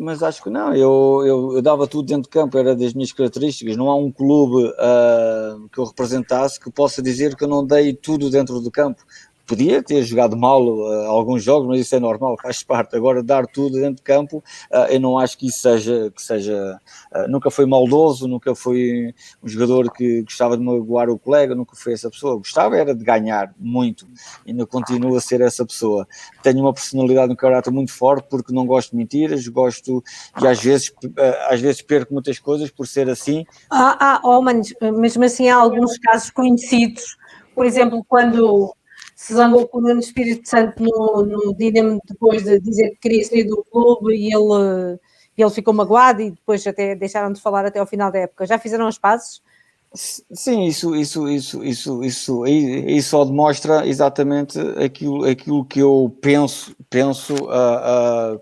Mas acho que não, eu dava tudo dentro de campo, era das minhas características. Não há um clube que eu representasse que possa dizer que eu não dei tudo dentro do campo. Podia ter jogado mal alguns jogos, mas isso é normal, faz parte. Agora, dar tudo dentro de campo, eu não acho que isso seja nunca foi maldoso, nunca foi um jogador que gostava de magoar o colega, nunca foi essa pessoa. Gostava era de ganhar muito, ainda continuo a ser essa pessoa. Tenho uma personalidade, um caráter muito forte, porque não gosto de mentiras, gosto e às vezes perco muitas coisas por ser assim. Mas mesmo assim há alguns casos conhecidos, por exemplo, quando se zangou com o Nuno Espírito Santo no Dinamo depois de dizer que queria sair do clube e ele ficou magoado e depois até deixaram de falar até ao final da época. Já fizeram as pazes? Sim, isso só demonstra exatamente aquilo que eu penso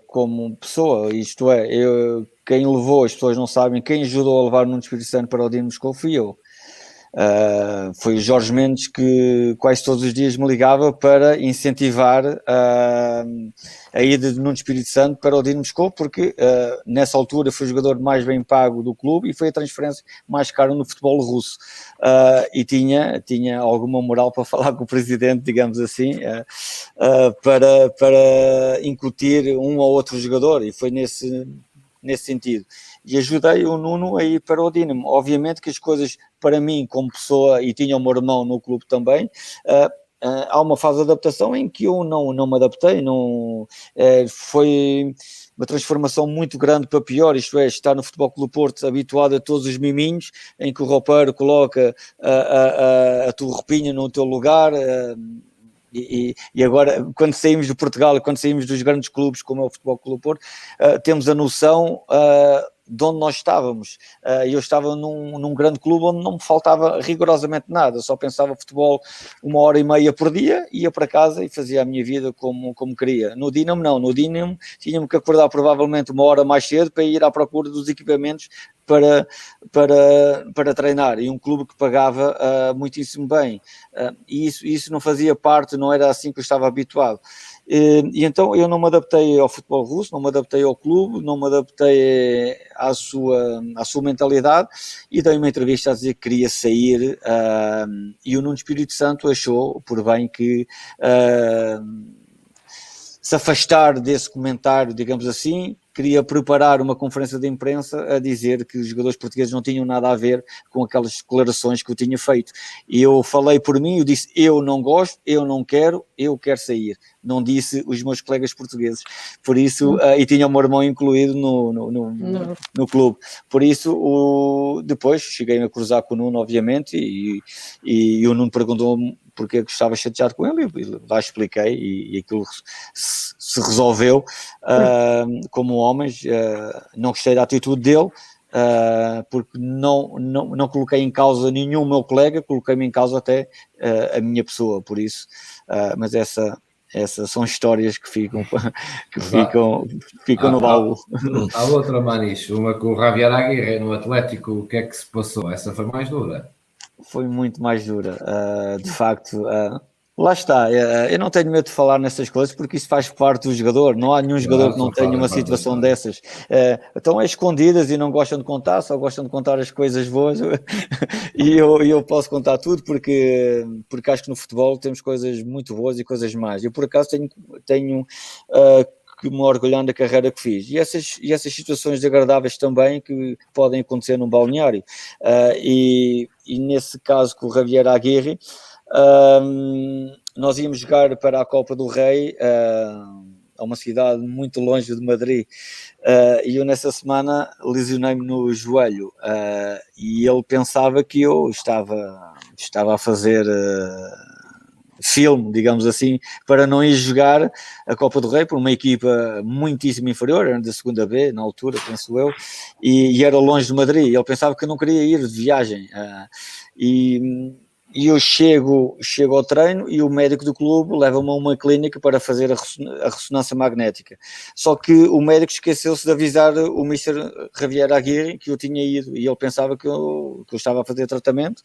como pessoa, isto é, quem levou, as pessoas não sabem, quem ajudou a levar o Nuno Espírito Santo para o Dinamo Moscou fui eu. Foi o Jorge Mendes que quase todos os dias me ligava para incentivar a ida de Nuno Espírito Santo para o Dinamo Moscou, porque nessa altura foi o jogador mais bem pago do clube e foi a transferência mais cara no futebol russo, e tinha alguma moral para falar com o presidente, digamos assim, para incutir um ou outro jogador, e foi nesse sentido. E ajudei o Nuno a ir para o Dinamo. Obviamente que as coisas, para mim, como pessoa, e tinha o meu irmão no clube também, há uma fase de adaptação em que eu não me adaptei, foi uma transformação muito grande para pior, isto é, estar no Futebol Clube do Porto habituado a todos os miminhos, em que o roupeiro coloca a tua roupinha no teu lugar. E agora, quando saímos de Portugal, quando saímos dos grandes clubes, como é o Futebol Clube do Porto, temos a noção de onde nós estávamos. Eu estava num grande clube onde não me faltava rigorosamente nada, só pensava futebol 1h30 por dia, ia para casa e fazia a minha vida como queria. No Dinamo não, no Dinamo tínhamos que acordar provavelmente 1 hora mais cedo para ir à procura dos equipamentos para treinar, e um clube que pagava muitíssimo bem, e isso não fazia parte, não era assim que eu estava habituado. E então eu não me adaptei ao futebol russo, não me adaptei ao clube, não me adaptei à sua mentalidade, e dei uma entrevista a dizer que queria sair, e o Nuno Espírito Santo achou por bem que se afastar desse comentário, digamos assim. Queria preparar uma conferência de imprensa a dizer que os jogadores portugueses não tinham nada a ver com aquelas declarações que eu tinha feito. E eu falei por mim, eu disse, eu não gosto, eu não quero, eu quero sair. Não disse os meus colegas portugueses. Por isso, e tinha o meu irmão incluído no clube. Por isso, depois cheguei a cruzar com o Nuno, obviamente, e o Nuno perguntou-me porque eu estava chateado com ele, e lá expliquei, e aquilo se resolveu como homens. Não gostei da atitude dele, porque não coloquei em causa nenhum meu colega, coloquei-me em causa até a minha pessoa, por isso, mas essas são histórias que ficam no baú. Há outra, Manis, uma com o Javier Aguirre no Atlético, o que é que se passou? Essa foi mais dura? Foi muito mais dura, de facto. Lá está, eu não tenho medo de falar nessas coisas porque isso faz parte do jogador, não há nenhum jogador que não tenha uma situação dessas. Então é escondidas e não gostam de contar, só gostam de contar as coisas boas e eu posso contar tudo porque acho que no futebol temos coisas muito boas e coisas más. Eu por acaso tenho que me orgulhar da carreira que fiz. E essas situações desagradáveis também que podem acontecer num balneário. E nesse caso com o Javier Aguirre, nós íamos jogar para a Copa do Rei a uma cidade muito longe de Madrid, e eu nessa semana lesionei-me no joelho, e ele pensava que eu estava a fazer filme, digamos assim, para não ir jogar a Copa do Rei por uma equipa muitíssimo inferior, era da segunda B na altura, penso eu, e era longe de Madrid. Ele pensava que eu não queria ir de viagem, e eu chego ao treino e o médico do clube leva-me a uma clínica para fazer a ressonância magnética. Só que o médico esqueceu-se de avisar o Mr. Javier Aguirre que eu tinha ido, e ele pensava que eu estava a fazer tratamento,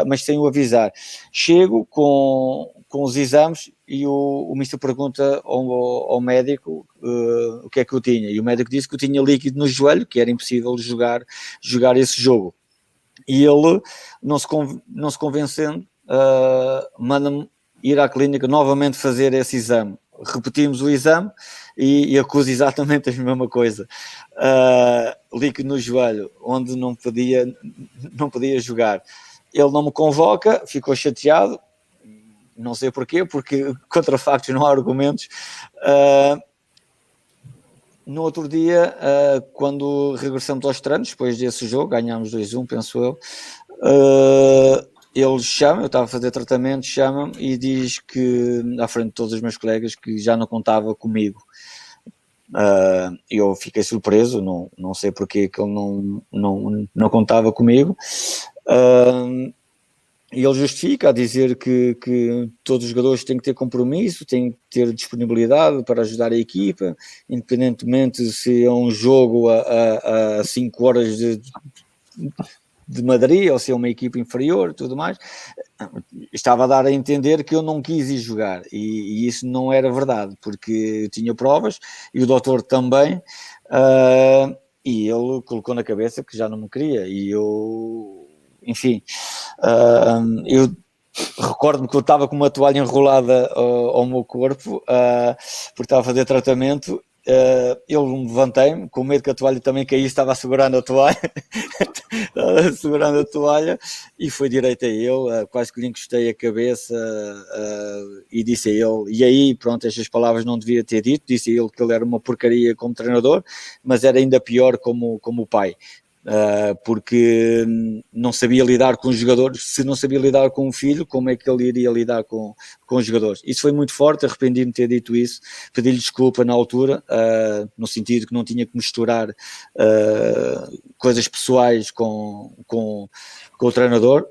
mas sem o avisar. Chego com os exames e o Mr. pergunta ao médico o que é que eu tinha, e o médico disse que eu tinha líquido no joelho, que era impossível jogar esse jogo. E ele, não se convencendo, manda-me ir à clínica novamente fazer esse exame. Repetimos o exame e acuso exatamente a mesma coisa. Líquido no joelho, onde não podia jogar. Ele não me convoca, ficou chateado, não sei porquê, porque contra factos não há argumentos. No outro dia, quando regressamos aos treinos, depois desse jogo, ganhámos 2-1, penso eu, ele chama, eu estava a fazer tratamento, chama-me e diz que, à frente de todos os meus colegas, que já não contava comigo. Eu fiquei surpreso, não sei porque que ele não contava comigo. E ele justifica a dizer que todos os jogadores têm que ter compromisso, têm que ter disponibilidade para ajudar a equipa, independentemente se é um jogo a 5 horas de Madrid ou se é uma equipa inferior e tudo mais. Estava a dar a entender que eu não quis ir jogar, e isso não era verdade, porque eu tinha provas e o doutor também, e ele colocou na cabeça que já não me queria, e eu... Enfim, eu recordo-me que eu estava com uma toalha enrolada ao meu corpo, porque estava a fazer tratamento. Eu levantei-me, com medo que a toalha também caísse, estava segurando a toalha, e foi direito a ele, quase que lhe encostei a cabeça, e disse a ele, e aí pronto, estas palavras não devia ter dito, disse a ele que ele era uma porcaria como treinador, mas era ainda pior como pai. Porque não sabia lidar com os jogadores. Se não sabia lidar com o filho, como é que ele iria lidar com os jogadores? Isso foi muito forte, arrependi-me de ter dito isso, pedi-lhe desculpa na altura, no sentido que não tinha que misturar coisas pessoais com o treinador,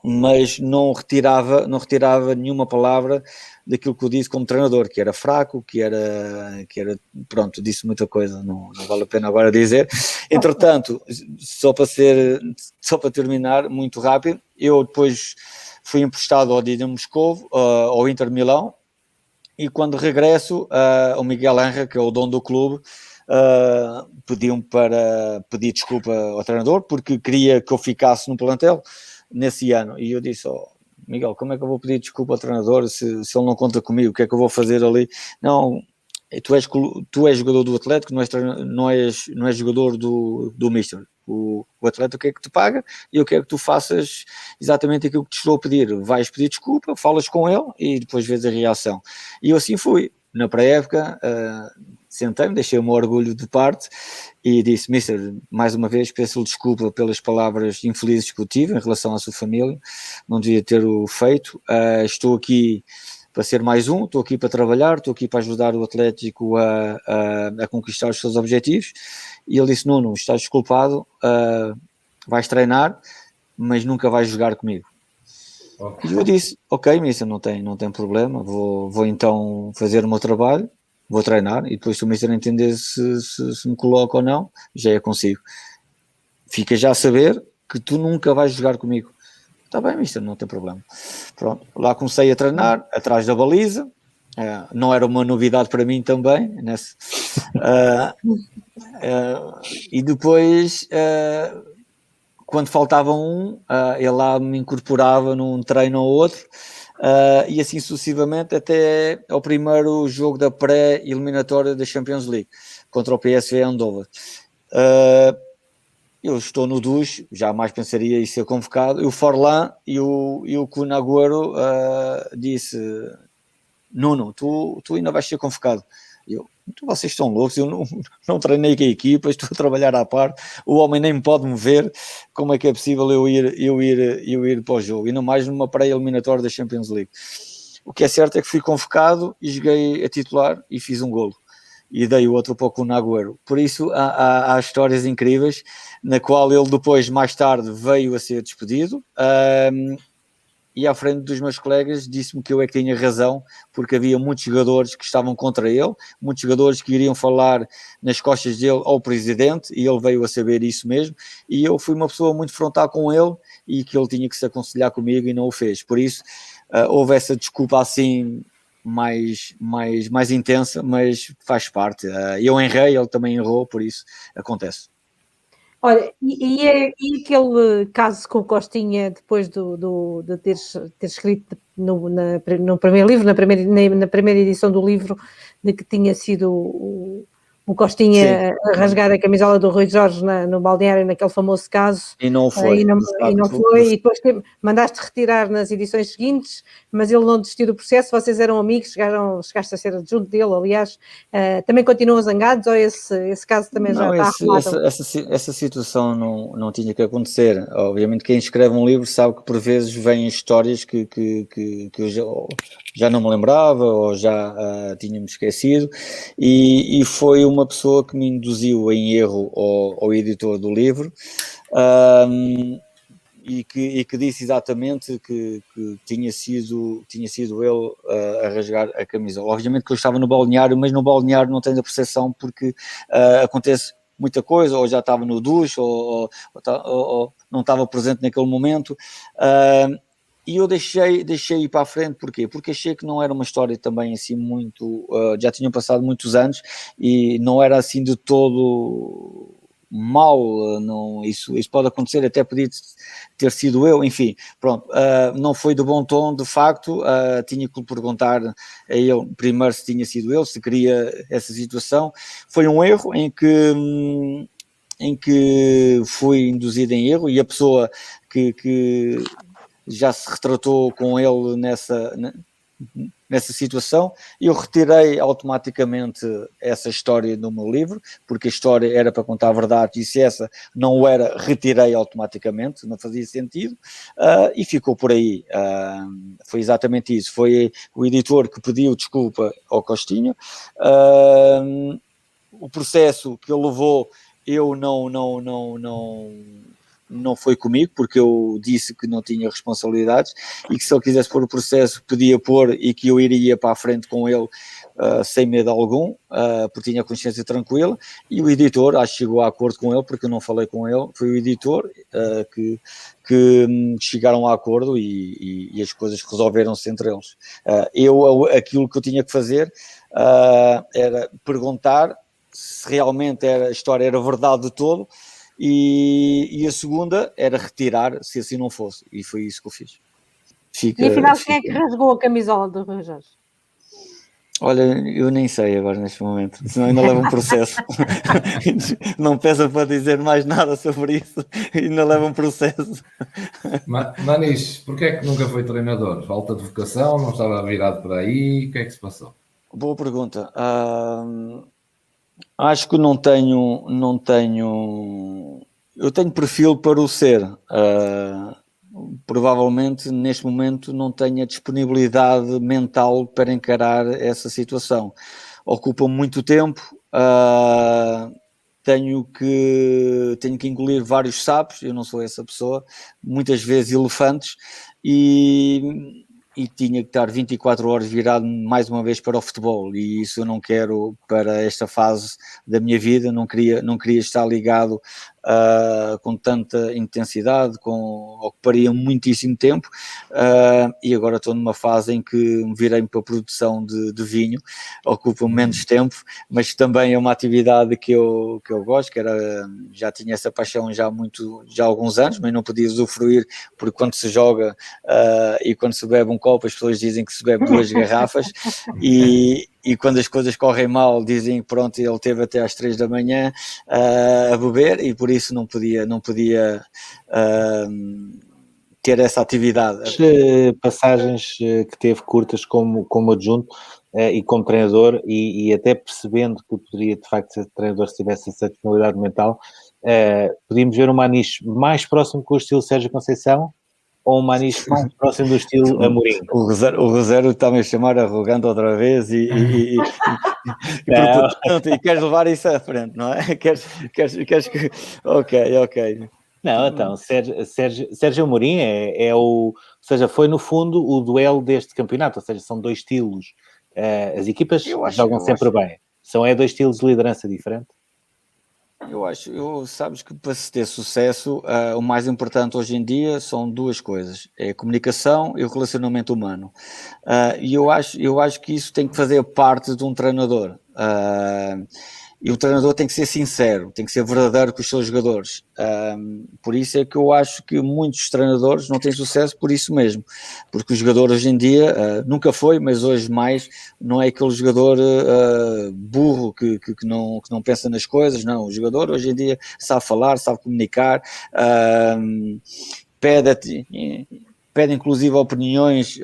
mas não retirava nenhuma palavra daquilo que eu disse como treinador, que era fraco, que era pronto, disse muita coisa, não vale a pena agora dizer. Entretanto, só para terminar, muito rápido, eu depois fui emprestado ao Dinamo Moscovo, ao Inter Milão, e quando regresso, o Miguel Angel, que é o dono do clube, pediu-me para pedir desculpa ao treinador, porque queria que eu ficasse no plantel nesse ano, e eu disse, Miguel, como é que eu vou pedir desculpa ao treinador se ele não conta comigo? O que é que eu vou fazer ali? Não, tu és jogador do Atlético, não és jogador do Mister. O atleta o que é que te paga, e eu quero que tu faças exatamente aquilo que te estou a pedir. Vais pedir desculpa, falas com ele e depois vês a reação. E eu assim fui. Na pré-época, sentei-me, deixei o meu orgulho de parte e disse, Mister, mais uma vez peço-lhe desculpa pelas palavras infelizes que eu tive em relação à sua família, não devia ter-o feito, estou aqui para ser mais um, estou aqui para trabalhar, estou aqui para ajudar o Atlético a conquistar os seus objetivos. E ele disse, Nuno, estás desculpado, vais treinar, mas nunca vais jogar comigo. E eu disse, ok, Mister, não tem problema, vou então fazer o meu trabalho, vou treinar, e depois se o Mister entender se me coloca ou não, já é consigo. Fica já a saber que tu nunca vais jogar comigo. Está bem, mister, não tem problema. Pronto, lá comecei a treinar, atrás da baliza, não era uma novidade para mim também, e depois, quando faltava ele lá me incorporava num treino ou outro, e assim sucessivamente até ao primeiro jogo da pré-eliminatória da Champions League, contra o PSV Eindhoven. Eu estou no duche, jamais pensaria em ser convocado. E o Forlan e o Kun Agüero disse: Nuno, tu ainda vais ser convocado. Vocês estão loucos, eu não treinei com a equipa, estou a trabalhar à parte, o homem nem pode me ver, como é que é possível eu ir para o jogo? E não mais numa pré-eliminatória da Champions League. O que é certo é que fui convocado e joguei a titular e fiz um golo. E dei o outro para o Kun Agüero. Por isso há histórias incríveis, na qual ele depois, mais tarde, veio a ser despedido, e à frente dos meus colegas disse-me que eu é que tinha razão, porque havia muitos jogadores que estavam contra ele, muitos jogadores que iriam falar nas costas dele ao presidente, e ele veio a saber isso mesmo, e eu fui uma pessoa muito frontal com ele, e que ele tinha que se aconselhar comigo e não o fez. Por isso, houve essa desculpa assim mais intensa, mas faz parte. Eu errei, ele também errou, por isso acontece. Olha, e aquele caso com o Costinha, depois de teres escrito no primeiro livro, na primeira edição do livro, de que tinha sido o Costinha a rasgar a camisola do Rui Jorge no balneário, naquele famoso caso. E não foi. E não foi, e depois mandaste retirar nas edições seguintes, mas ele não desistiu do processo, vocês eram amigos, chegaste a ser adjunto dele, aliás. Também continuam zangados ou esse caso também já está arrumado? Essa situação não tinha que acontecer. Obviamente quem escreve um livro sabe que por vezes vêm histórias que eu já não me lembrava ou já tinha-me esquecido, e foi uma pessoa que me induziu em erro ao editor do livro, e que disse exatamente que tinha sido ele a rasgar a camisola. Obviamente que eu estava no balneário, mas no balneário não tenho a percepção, porque acontece muita coisa, ou já estava no duche, ou não estava presente naquele momento, e eu deixei ir para a frente. Porquê? Porque achei que não era uma história também assim muito, já tinham passado muitos anos, e não era assim de todo mal, não, isso pode acontecer, até podia ter sido eu, enfim, pronto, não foi de bom tom, de facto, tinha que lhe perguntar a ele primeiro se tinha sido ele, se queria essa situação. Foi um erro em que fui induzido em erro, e a pessoa que já se retratou com ele nessa situação, eu retirei automaticamente essa história do meu livro, porque a história era para contar a verdade, e se essa não o era, retirei automaticamente, não fazia sentido, e ficou por aí. Foi exatamente isso, foi o editor que pediu desculpa ao Costinha, o processo que ele levou, eu não foi comigo, porque eu disse que não tinha responsabilidades, e que se ele quisesse pôr o processo podia pôr, e que eu iria para a frente com ele sem medo algum, porque tinha a consciência tranquila. E o editor, acho que chegou a acordo com ele, porque eu não falei com ele, foi o editor que chegaram a acordo, e as coisas resolveram-se entre eles. Aquilo que eu tinha que fazer era perguntar se realmente a história era verdade de todo, e a segunda era retirar, se assim não fosse, e foi isso que eu fiz. E afinal, quem é que rasgou a camisola do Rui Jorge? Olha, eu nem sei agora neste momento, senão ainda leva um processo. Não peça para dizer mais nada sobre isso, ainda leva um processo. Manis, porquê é que nunca foi treinador? Falta de vocação? Não estava virado para aí? O que é que se passou? Boa pergunta. Acho que não tenho. Eu tenho perfil para o ser. Provavelmente neste momento não tenho a disponibilidade mental para encarar essa situação. Ocupa muito tempo. Tenho que engolir vários sapos. Eu não sou essa pessoa. Muitas vezes elefantes. E tinha que estar 24 horas virado mais uma vez para o futebol, e isso eu não quero para esta fase da minha vida. Não queria estar ligado com tanta intensidade, ocuparia muitíssimo tempo, e agora estou numa fase em que me virei para a produção de vinho, ocupa menos tempo, mas também é uma atividade que eu gosto, já tinha essa paixão já há alguns anos, mas não podia usufruir, porque quando se joga e quando se bebe um copo, as pessoas dizem que se bebe 2 garrafas, e quando as coisas correm mal, dizem que pronto, ele teve até às 3 da manhã a beber, e por isso não podia ter essa atividade. As passagens que teve curtas como adjunto e como treinador, e até percebendo que poderia de facto ser treinador se tivesse essa disponibilidade mental, podíamos ver um Maniche mais próximo com o estilo Sérgio Conceição, ou um Maniche mais próximo do estilo Amorim? O Rosero está-me a chamar arrogante outra vez e queres levar isso à frente, não é? Queres que... Ok. Não, então, Sérgio Amorim ou seja, foi no fundo o duelo deste campeonato, ou seja, são 2 estilos, as equipas jogam sempre bem, são 2 estilos de liderança diferentes. Sabes que para se ter sucesso, o mais importante hoje em dia são 2 coisas, é a comunicação e o relacionamento humano, e eu acho que isso tem que fazer parte de um treinador, e o treinador tem que ser sincero, tem que ser verdadeiro com os seus jogadores, por isso é que eu acho que muitos treinadores não têm sucesso por isso mesmo, porque o jogador hoje em dia, nunca foi, mas hoje mais, não é aquele jogador burro que não pensa nas coisas, não, o jogador hoje em dia sabe falar, sabe comunicar, pede inclusive opiniões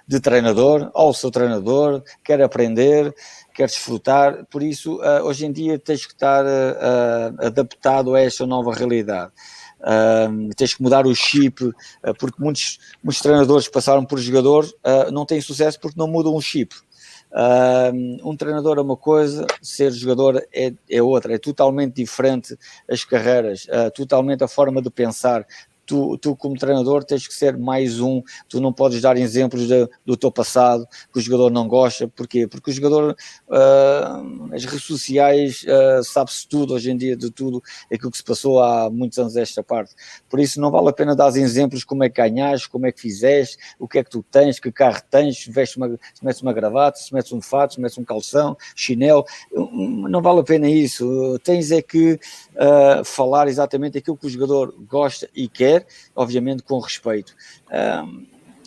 de treinador, ao seu treinador, quer aprender, quer desfrutar, por isso hoje em dia tens que estar adaptado a esta nova realidade. Tens que mudar o chip, porque muitos treinadores passaram por jogadores, não têm sucesso porque não mudam o chip. Um treinador é uma coisa, ser jogador é outra, é totalmente diferente as carreiras, totalmente a forma de pensar. Tu como treinador tens que ser mais tu não podes dar exemplos do teu passado que o jogador não gosta. Porquê? Porque o jogador, as redes sociais, sabe-se tudo hoje em dia, de tudo aquilo que se passou há muitos anos desta parte, por isso não vale a pena dar exemplos como é que ganhaste, como é que fizeste, o que é que tu tens, que carro tens, se metes uma gravata, se metes um fato, se metes um calção, chinelo, não vale a pena isso, tens é que falar exatamente aquilo que o jogador gosta e quer, obviamente com respeito.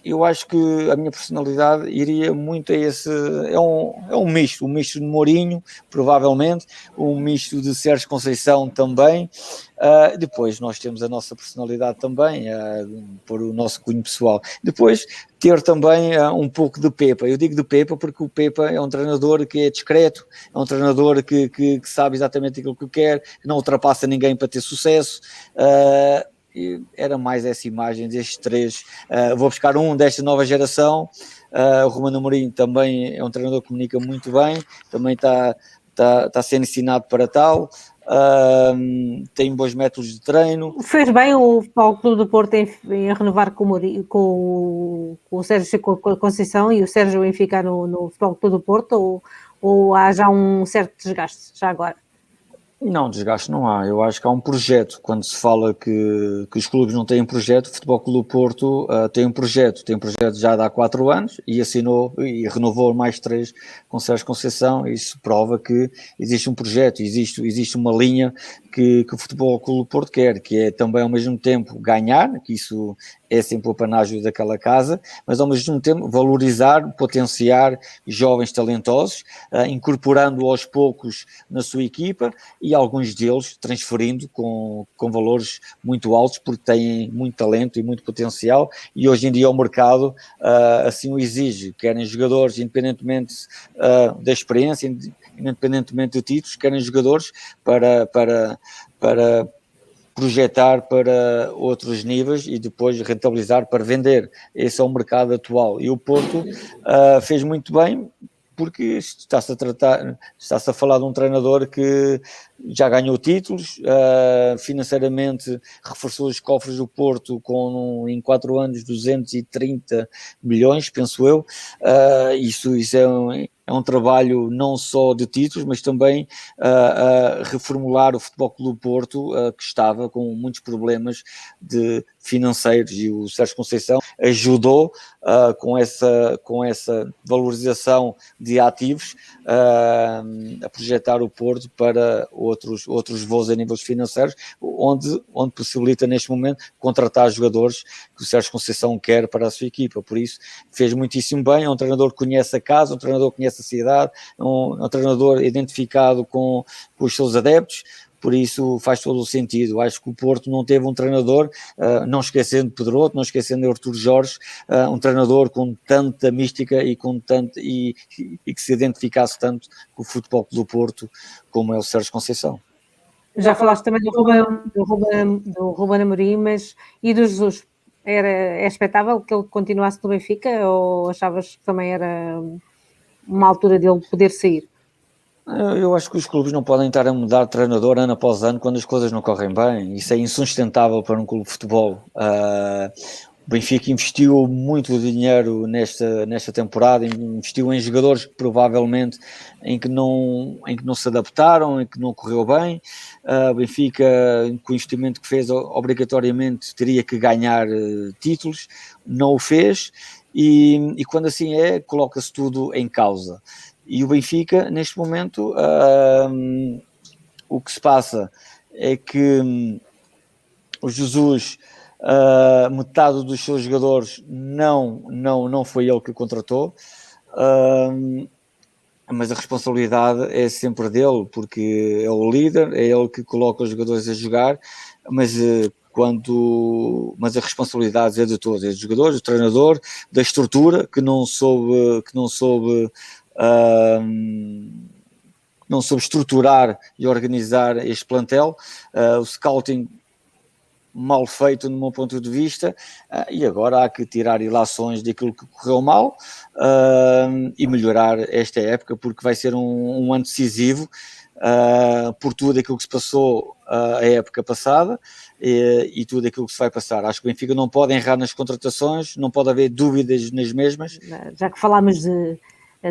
Eu acho que a minha personalidade iria muito a esse, é um misto de Mourinho, provavelmente, um misto de Sérgio Conceição também, depois nós temos a nossa personalidade também, por o nosso cunho pessoal. Depois ter também um pouco de Pepa, eu digo de Pepa porque o Pepa é um treinador que é discreto, é um treinador que sabe exatamente aquilo que quer, que não ultrapassa ninguém para ter sucesso, era mais essa imagem destes 3, vou buscar desta nova geração, o Ruben Amorim também é um treinador que comunica muito bem, também está sendo ensinado para tal, tem bons métodos de treino. Fez bem o Futebol Clube do Porto em renovar com o Sérgio Conceição e o Sérgio em ficar no Futebol Clube do Porto, ou há já um certo desgaste, já agora? Não, desgaste não há. Eu acho que há um projeto. Quando se fala que os clubes não têm projeto, o Futebol Clube do Porto tem um projeto já há 4 anos e assinou e renovou mais 3 com Sérgio Conceição. Isso prova que existe um projeto, existe uma linha que o Futebol Clube do Porto quer, que é também ao mesmo tempo ganhar, que isso é sempre o panágio daquela casa, mas ao mesmo tempo valorizar, potenciar jovens talentosos, incorporando aos poucos na sua equipa e alguns deles transferindo com valores muito altos, porque têm muito talento e muito potencial, e hoje em dia o mercado assim o exige, querem jogadores independentemente da experiência, independentemente de títulos, querem jogadores para projetar para outros níveis e depois rentabilizar para vender. Esse é o mercado atual. E o Porto fez muito bem, porque está-se a falar de um treinador que já ganhou títulos, financeiramente reforçou os cofres do Porto em 4 anos 230 milhões, penso eu. Isso é um trabalho não só de títulos, mas também reformular o Futebol Clube do Porto, que estava com muitos problemas financeiros, e o Sérgio Conceição ajudou com essa valorização de ativos a projetar o Porto para outros voos a níveis financeiros, onde possibilita neste momento contratar jogadores que o Sérgio Conceição quer para a sua equipa. Por isso fez muitíssimo bem. É um treinador que conhece a casa, um treinador que conhece a cidade, um treinador identificado com os seus adeptos. Por isso faz todo o sentido. Acho que o Porto não teve um treinador, não esquecendo Pedroto, não esquecendo Artur Jorge, um treinador com tanta mística e que se identificasse tanto com o Futebol Clube do Porto como é o Sérgio Conceição. Já falaste também do Ruben Amorim, mas e do Jesus? É expectável que ele continuasse no Benfica, ou achavas que também era uma altura dele poder sair? Eu acho que os clubes não podem estar a mudar de treinador ano após ano quando as coisas não correm bem. Isso é insustentável para um clube de futebol. O Benfica investiu muito dinheiro nesta temporada, investiu em jogadores que provavelmente em que não se adaptaram, em que não correu bem. O Benfica, com o investimento que fez, obrigatoriamente teria que ganhar títulos, não o fez, e quando assim coloca-se tudo em causa. E o Benfica, neste momento, o que se passa é que o Jesus, metade dos seus jogadores não foi ele que contratou, mas a responsabilidade é sempre dele, porque é o líder, é ele que coloca os jogadores a jogar, mas a responsabilidade é de todos, é dos jogadores, do treinador, da estrutura, que não soube estruturar e organizar este plantel, o scouting mal feito no meu ponto de vista, e agora há que tirar ilações daquilo que correu mal e melhorar esta época, porque vai ser um ano decisivo por tudo aquilo que se passou a época passada e tudo aquilo que se vai passar. Acho que o Benfica não pode errar nas contratações, não pode haver dúvidas nas mesmas. Já que falámos de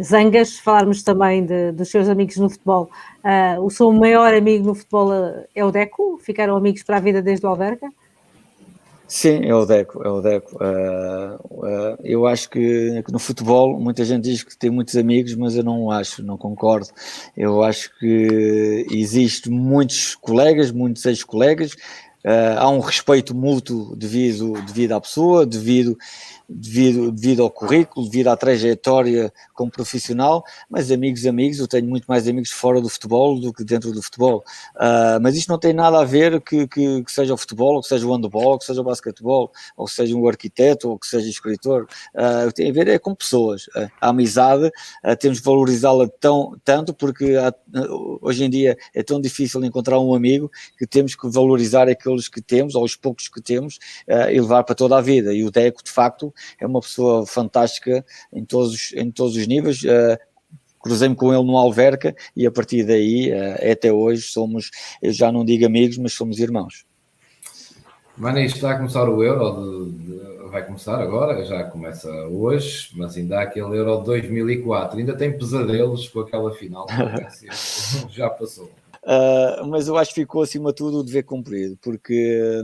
zangas, falarmos também dos seus amigos no futebol. O seu maior amigo no futebol é o Deco? Ficaram amigos para a vida desde o Alverca? Sim, é o Deco. Eu acho que no futebol muita gente diz que tem muitos amigos, mas eu não concordo. Eu acho que existe muitos colegas, muitos ex-colegas, há um respeito mútuo devido à pessoa, devido ao currículo, devido à trajetória como profissional, mas amigos, eu tenho muito mais amigos fora do futebol do que dentro do futebol, mas isto não tem nada a ver que seja o futebol, ou que seja o handball, ou que seja o basquetebol, ou que seja um arquiteto, ou que seja escritor. Tem a ver com pessoas. A amizade temos de valorizá-la tanto, porque hoje em dia é tão difícil encontrar um amigo, que temos que valorizar aqueles que temos, ou os poucos que temos, e levar para toda a vida. E o Deco, de facto, é uma pessoa fantástica em todos os níveis. Cruzei-me com ele no Alverca e a partir daí, até hoje, eu já não digo amigos, mas somos irmãos. Manis, está a começar o Euro, vai começar agora, já começa hoje, mas ainda há aquele Euro de 2004, ainda tem pesadelos com aquela final, já passou. Mas eu acho que ficou acima de tudo o dever cumprido, porque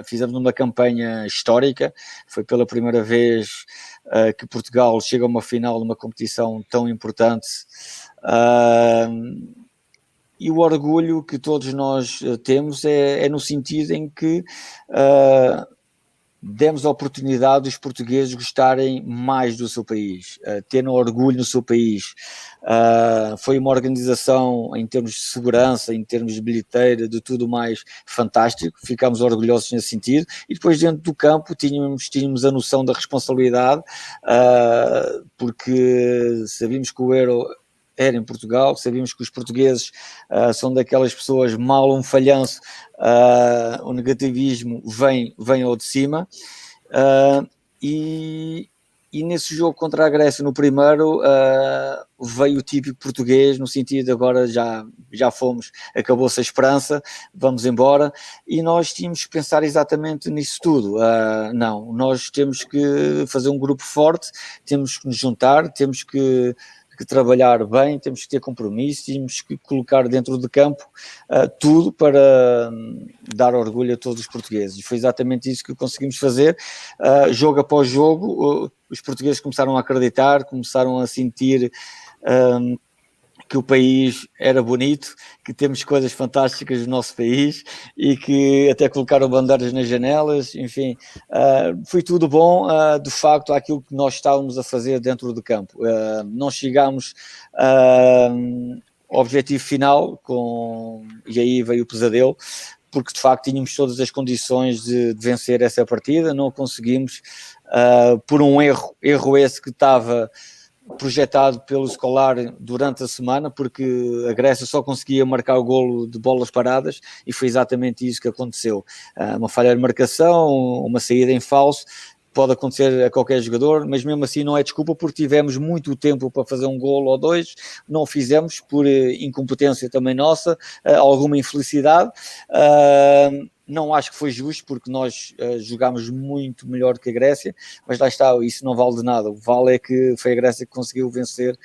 fizemos uma campanha histórica, foi pela primeira vez que Portugal chega a uma final numa competição tão importante, e o orgulho que todos nós temos é no sentido em que demos a oportunidade dos portugueses gostarem mais do seu país, terem orgulho no seu país. Foi uma organização em termos de segurança, em termos de bilheteira, de tudo mais fantástico, ficámos orgulhosos nesse sentido, e depois dentro do campo tínhamos a noção da responsabilidade, porque sabíamos que o Euro era em Portugal, sabíamos que os portugueses são daquelas pessoas, mal um falhanço, o negativismo vem ao de cima, e E nesse jogo contra a Grécia, no primeiro, veio o típico português, no sentido de agora já fomos, acabou-se a esperança, vamos embora, e nós tínhamos que pensar exatamente nisso tudo. Não, nós temos que fazer um grupo forte, temos que nos juntar, temos que trabalhar bem, temos que ter compromisso, temos que colocar dentro de campo tudo para dar orgulho a todos os portugueses. E foi exatamente isso que conseguimos fazer. Jogo após jogo, os portugueses começaram a acreditar, começaram a sentir que o país era bonito, que temos coisas fantásticas no nosso país e que até colocaram bandeiras nas janelas, enfim, foi tudo bom, de facto, àquilo que nós estávamos a fazer dentro do campo. Não chegámos ao objetivo final, e aí veio o pesadelo, porque de facto tínhamos todas as condições de vencer essa partida, não conseguimos, por um erro esse que estava projetado pelo Scolari durante a semana, porque a Grécia só conseguia marcar o golo de bolas paradas e foi exatamente isso que aconteceu. Uma falha de marcação, uma saída em falso, pode acontecer a qualquer jogador, mas mesmo assim não é desculpa, porque tivemos muito tempo para fazer um golo ou dois, não o fizemos por incompetência também nossa, alguma infelicidade. Não acho que foi justo, porque nós jogámos muito melhor que a Grécia, mas lá está, isso não vale de nada. O que vale é que foi a Grécia que conseguiu vencer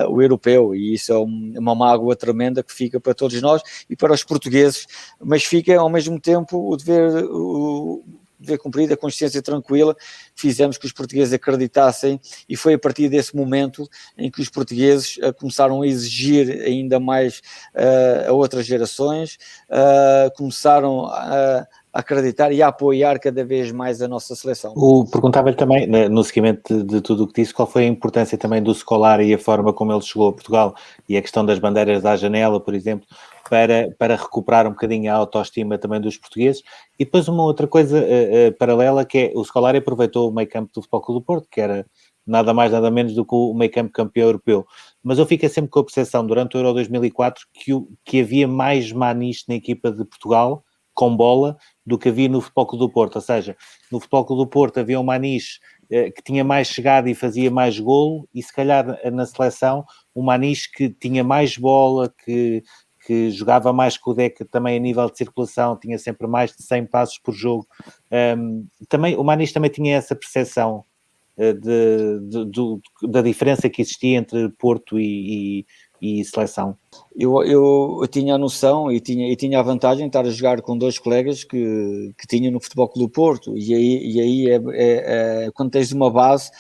o europeu, e isso é uma mágoa tremenda que fica para todos nós e para os portugueses, mas fica ao mesmo tempo o dever cumprido, a consciência tranquila, fizemos que os portugueses acreditassem, e foi a partir desse momento em que os portugueses começaram a exigir ainda mais a outras gerações, começaram a acreditar e a apoiar cada vez mais a nossa seleção. Perguntava-lhe também, no seguimento de tudo o que disse, qual foi a importância também do Scolari e a forma como ele chegou a Portugal, e a questão das bandeiras à janela, por exemplo, para recuperar um bocadinho a autoestima também dos portugueses. E depois uma outra coisa paralela, que é o Scolari aproveitou o meio campo do Futebol Clube do Porto, que era nada mais nada menos do que o meio campo campeão europeu. Mas eu fico sempre com a percepção, durante o Euro 2004, que havia mais manis na equipa de Portugal, com bola, do que havia no Futebol Clube do Porto. Ou seja, no Futebol Clube do Porto havia um Manis que tinha mais chegada e fazia mais golo, e se calhar na seleção um Manis que tinha mais bola, que jogava mais que o Deca também a nível de circulação, tinha sempre mais de 100 passos por jogo. Também, o Manis também tinha essa percepção da diferença que existia entre Porto e seleção. Eu tinha a noção e tinha a vantagem de estar a jogar com dois colegas que tinham no Futebol Clube do Porto, e aí quando tens uma base,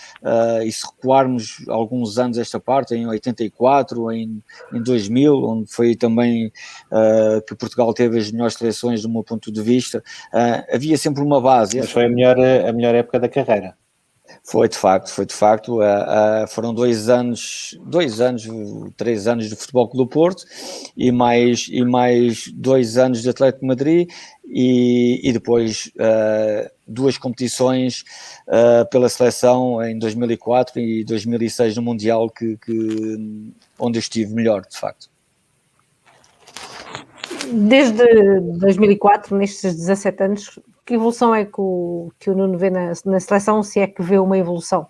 e se recuarmos alguns anos esta parte, em 84, em 2000, onde foi também que Portugal teve as melhores seleções do meu ponto de vista, havia sempre uma base. Mas foi a melhor época da carreira. Foi de facto, foram 3 anos de Futebol Clube do Porto e mais 2 anos de Atlético de Madrid, e depois 2 competições pela seleção em 2004 e 2006 no Mundial, onde eu estive melhor, de facto. Desde 2004, nestes 17 anos, que evolução é que o Nuno vê na seleção, se é que vê uma evolução?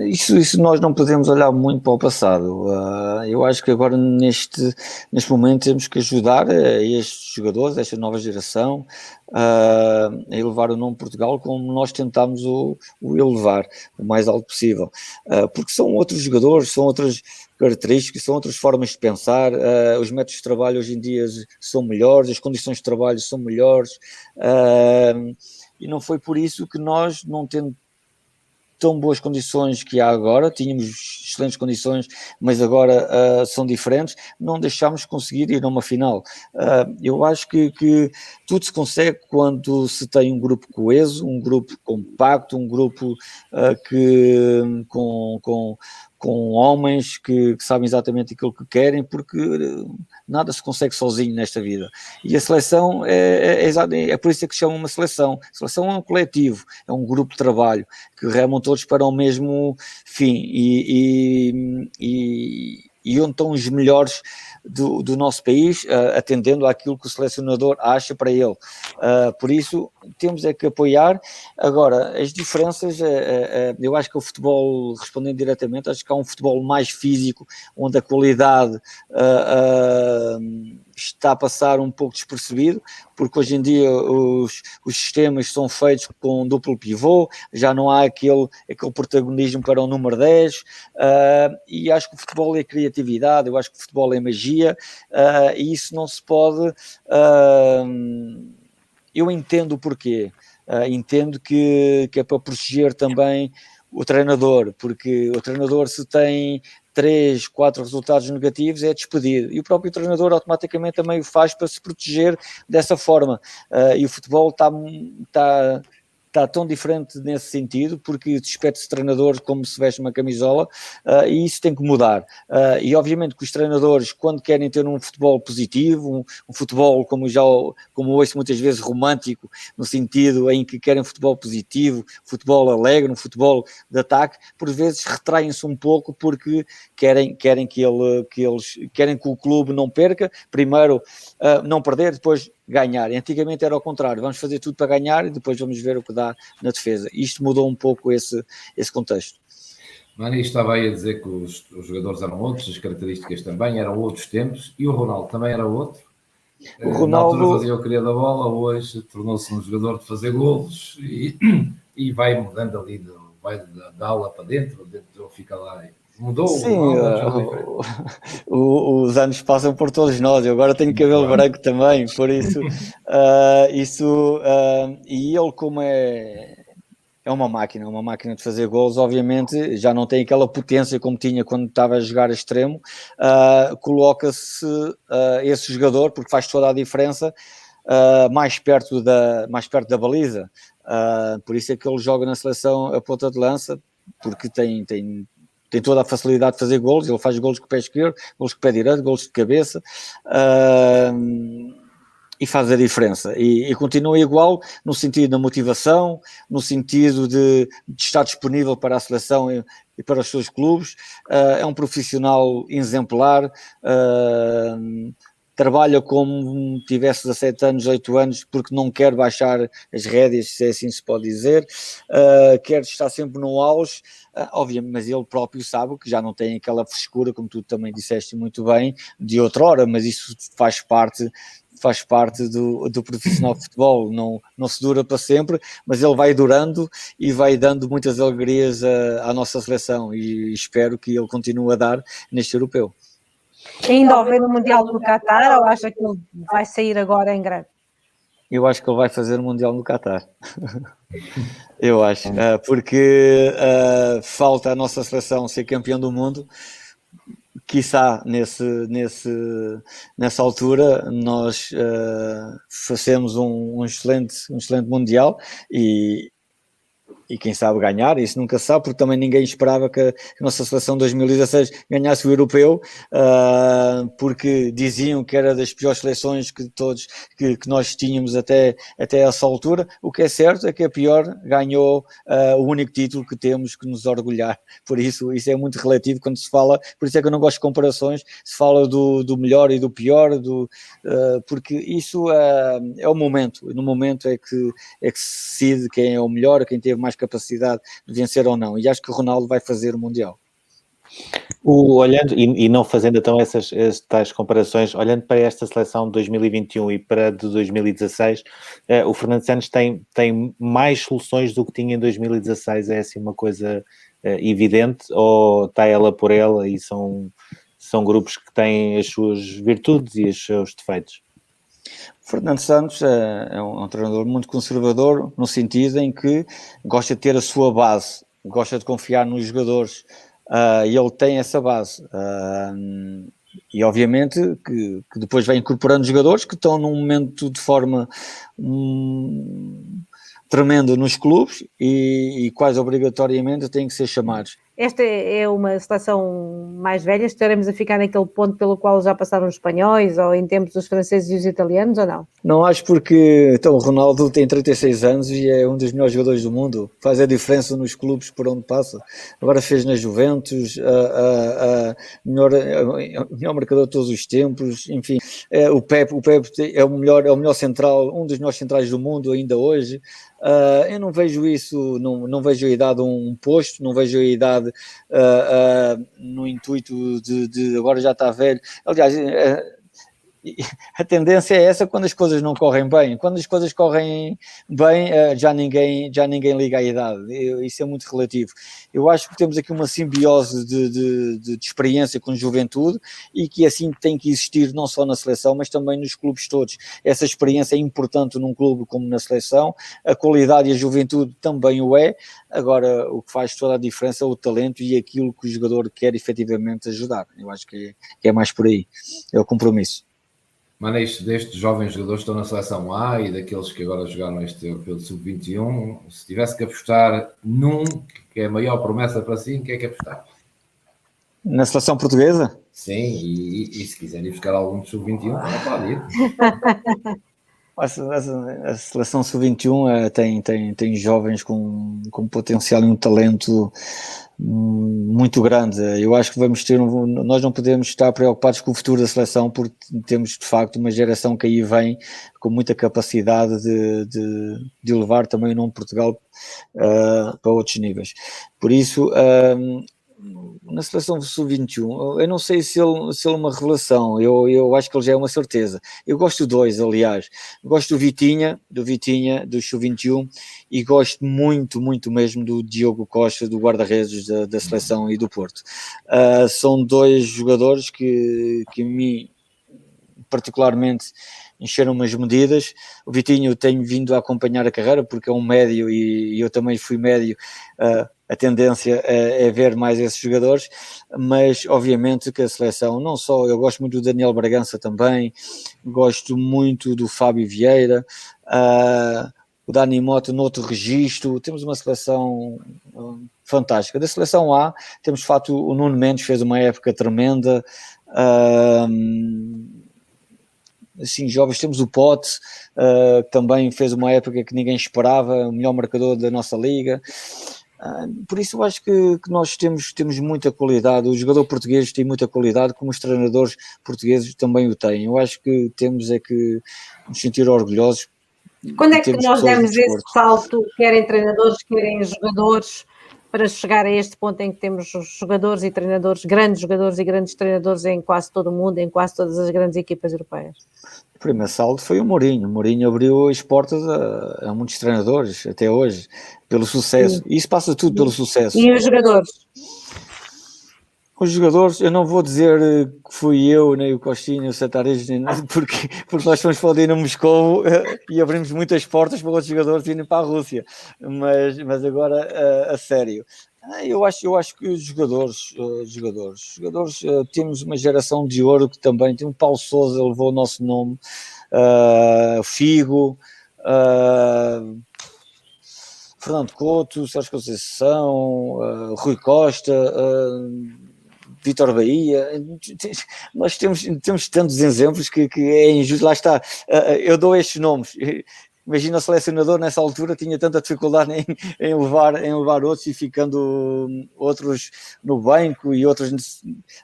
Isso nós não podemos olhar muito para o passado. Eu acho que agora neste momento temos que ajudar a estes jogadores, a esta nova geração, a elevar o nome de Portugal como nós tentámos o elevar o mais alto possível, porque são outros jogadores, são outras características, são outras formas de pensar, os métodos de trabalho hoje em dia são melhores, as condições de trabalho são melhores, e não foi por isso que nós, não tendo tão boas condições que há agora, tínhamos excelentes condições, mas agora são diferentes, não deixámos conseguir ir a uma final. Eu acho que tudo se consegue quando se tem um grupo coeso, um grupo compacto, um grupo com homens que sabem exatamente aquilo que querem, porque nada se consegue sozinho nesta vida. E a seleção é por isso que se chama uma seleção. A seleção é um coletivo, é um grupo de trabalho que remam todos para o mesmo fim, e e onde estão os melhores do nosso país, atendendo àquilo que o selecionador acha para ele. Por isso, temos é que apoiar. Agora, as diferenças, eu acho que o futebol, respondendo diretamente, acho que há um futebol mais físico, onde a qualidade está a passar um pouco despercebido, porque hoje em dia os sistemas são feitos com duplo pivô, já não há aquele protagonismo para o número 10, e acho que o futebol é criatividade, eu acho que o futebol é magia, e isso não se pode... eu entendo o porquê, entendo que é para proteger também o treinador, porque o treinador, se tem 3, 4 resultados negativos, é despedido, e o próprio treinador automaticamente também o faz para se proteger dessa forma, e o futebol está tão diferente nesse sentido, porque despede-se treinadores como se veste uma camisola, e isso tem que mudar. E obviamente que os treinadores, quando querem ter um futebol positivo, um futebol como ouço muitas vezes romântico, no sentido em que querem futebol positivo, futebol alegre, um futebol de ataque, por vezes retraem-se um pouco porque querem que o clube não perca, primeiro não perder, depois ganhar. Antigamente era ao contrário, vamos fazer tudo para ganhar e depois vamos ver o que dá na defesa. Isto mudou um pouco esse contexto. Mani estava aí a dizer que os jogadores eram outros, as características também eram outros tempos, e o Ronaldo também era outro. O Ronaldo... Na altura fazia o que queria da bola, hoje tornou-se um jogador de fazer golos e vai mudando ali, vai da aula para dentro fica lá. Mudou. Sim, os anos passam por todos nós. Eu agora tenho cabelo branco também, por isso e ele, como é uma máquina de fazer gols, obviamente já não tem aquela potência como tinha quando estava a jogar a extremo, coloca-se esse jogador, porque faz toda a diferença, mais perto da baliza, por isso é que ele joga na seleção a ponta de lança, porque tem toda a facilidade de fazer golos, ele faz golos com o pé esquerdo, golos com o pé direito, golos de cabeça, e faz a diferença, e continua igual no sentido da motivação, no sentido de estar disponível para a seleção e para os seus clubes, é um profissional exemplar, trabalha como tivesse 17 anos, 8 anos, porque não quer baixar as rédeas, se assim se pode dizer, quer estar sempre no auge, obviamente, mas ele próprio sabe que já não tem aquela frescura, como tu também disseste muito bem, de outrora, mas isso faz parte do profissional de futebol, não se dura para sempre, mas ele vai durando e vai dando muitas alegrias à nossa seleção, e espero que ele continue a dar neste europeu. Ainda houver o Mundial do Qatar, ou acha que ele vai sair agora em grande? Eu acho que ele vai fazer o Mundial no Qatar. Eu acho, porque falta a nossa seleção ser campeão do mundo. Quiçá nessa altura nós fazemos um excelente Mundial e quem sabe ganhar, isso nunca se sabe, porque também ninguém esperava que a nossa seleção de 2016 ganhasse o europeu, porque diziam que era das piores seleções que nós tínhamos até essa altura. O que é certo é que a pior ganhou o único título que temos que nos orgulhar, por isso é muito relativo quando se fala, por isso é que eu não gosto de comparações, se fala do melhor e do pior, porque isso é o momento, no momento é que se decide quem é o melhor, quem teve mais capacidade de vencer ou não, e acho que o Ronaldo vai fazer o Mundial. Olhando, e não fazendo então essas tais comparações, olhando para esta seleção de 2021 e para de 2016, o Fernando Santos tem mais soluções do que tinha em 2016, é assim uma coisa evidente, ou está ela por ela e são grupos que têm as suas virtudes e os seus defeitos? Fernando Santos é um treinador muito conservador, no sentido em que gosta de ter a sua base, gosta de confiar nos jogadores, e ele tem essa base, e obviamente que depois vai incorporando jogadores que estão num momento de forma tremenda nos clubes e quase obrigatoriamente têm que ser chamados. esta é uma seleção mais velha, estaremos a ficar naquele ponto pelo qual já passaram os espanhóis, ou em tempos dos franceses e os italianos, ou não? Não acho, porque então, o Ronaldo tem 36 anos e é um dos melhores jogadores do mundo, faz a diferença nos clubes por onde passa. Agora fez na Juventus, melhor marcador de todos os tempos, enfim, o Pepe é o melhor central, um dos melhores centrais do mundo ainda hoje. Eu não vejo isso, não vejo a idade um posto, não vejo a idade no intuito de agora já está velho. Aliás, a tendência é essa quando as coisas não correm bem. Quando as coisas correm bem, já ninguém liga à idade. Isso é muito relativo. Eu acho que temos aqui uma simbiose de experiência com juventude, e que assim tem que existir não só na seleção, mas também nos clubes todos. Essa experiência é importante num clube como na seleção, a qualidade e a juventude também o é. Agora, o que faz toda a diferença é o talento e aquilo que o jogador quer efetivamente ajudar. Eu acho que é mais por aí, é o compromisso. Manis, destes jovens jogadores que estão na seleção A e daqueles que agora jogaram este europeu de sub-21, se tivesse que apostar num que é a maior promessa para si, quem é que apostar? Na seleção portuguesa? Sim, e se quiserem buscar algum de sub-21, não pode ir. A seleção sub-21 tem jovens com potencial e um talento muito grande. Eu acho que nós não podemos estar preocupados com o futuro da seleção, porque temos de facto uma geração que aí vem com muita capacidade de levar também o nome de Portugal para outros níveis. Por isso, na seleção sub-21, eu não sei se ele é uma revelação, eu acho que ele já é uma certeza. Eu gosto de dois, aliás. Gosto do Vitinha, do sub-21, e gosto muito, muito mesmo do Diogo Costa, do guarda-redes da seleção e do Porto. São dois jogadores que me particularmente encheram umas medidas. O Vitinho eu tenho vindo a acompanhar a carreira, porque é um médio e eu também fui médio. A tendência é ver mais esses jogadores, mas obviamente que a seleção, não só, eu gosto muito do Daniel Bragança também, gosto muito do Fábio Vieira, o Dani Mota noutro registro. Temos uma seleção fantástica. Da seleção A, temos de facto o Nuno Mendes, fez uma época tremenda. Assim, jovens, temos o Pote, que também fez uma época que ninguém esperava, o melhor marcador da nossa liga. Por isso eu acho que nós temos muita qualidade. O jogador português tem muita qualidade, como os treinadores portugueses também o têm. Eu acho que temos é que nos sentir orgulhosos. Quando é que nós demos esse salto, querem treinadores, querem jogadores, para chegar a este ponto em que temos jogadores e treinadores, grandes jogadores e grandes treinadores em quase todo o mundo, em quase todas as grandes equipas europeias? O primeiro salto foi o Mourinho. O Mourinho abriu as portas a muitos treinadores, até hoje, pelo sucesso. E isso passa tudo pelo sucesso. E os jogadores? Os jogadores, eu não vou dizer que fui eu, nem o Costinha, nem o Satares, porque nós fomos para o Dinamo Moscovo e abrimos muitas portas para outros jogadores irem para a Rússia. Mas agora, a sério, eu acho que os jogadores, temos uma geração de ouro que também tem. O Paulo Sousa levou o nosso nome, Figo, Fernando Couto, Sérgio Conceição, Rui Costa, Vítor Bahia. Nós temos tantos exemplos que é injusto. Lá está, eu dou estes nomes. Imagina o selecionador nessa altura tinha tanta dificuldade em levar outros, e ficando outros no banco e outros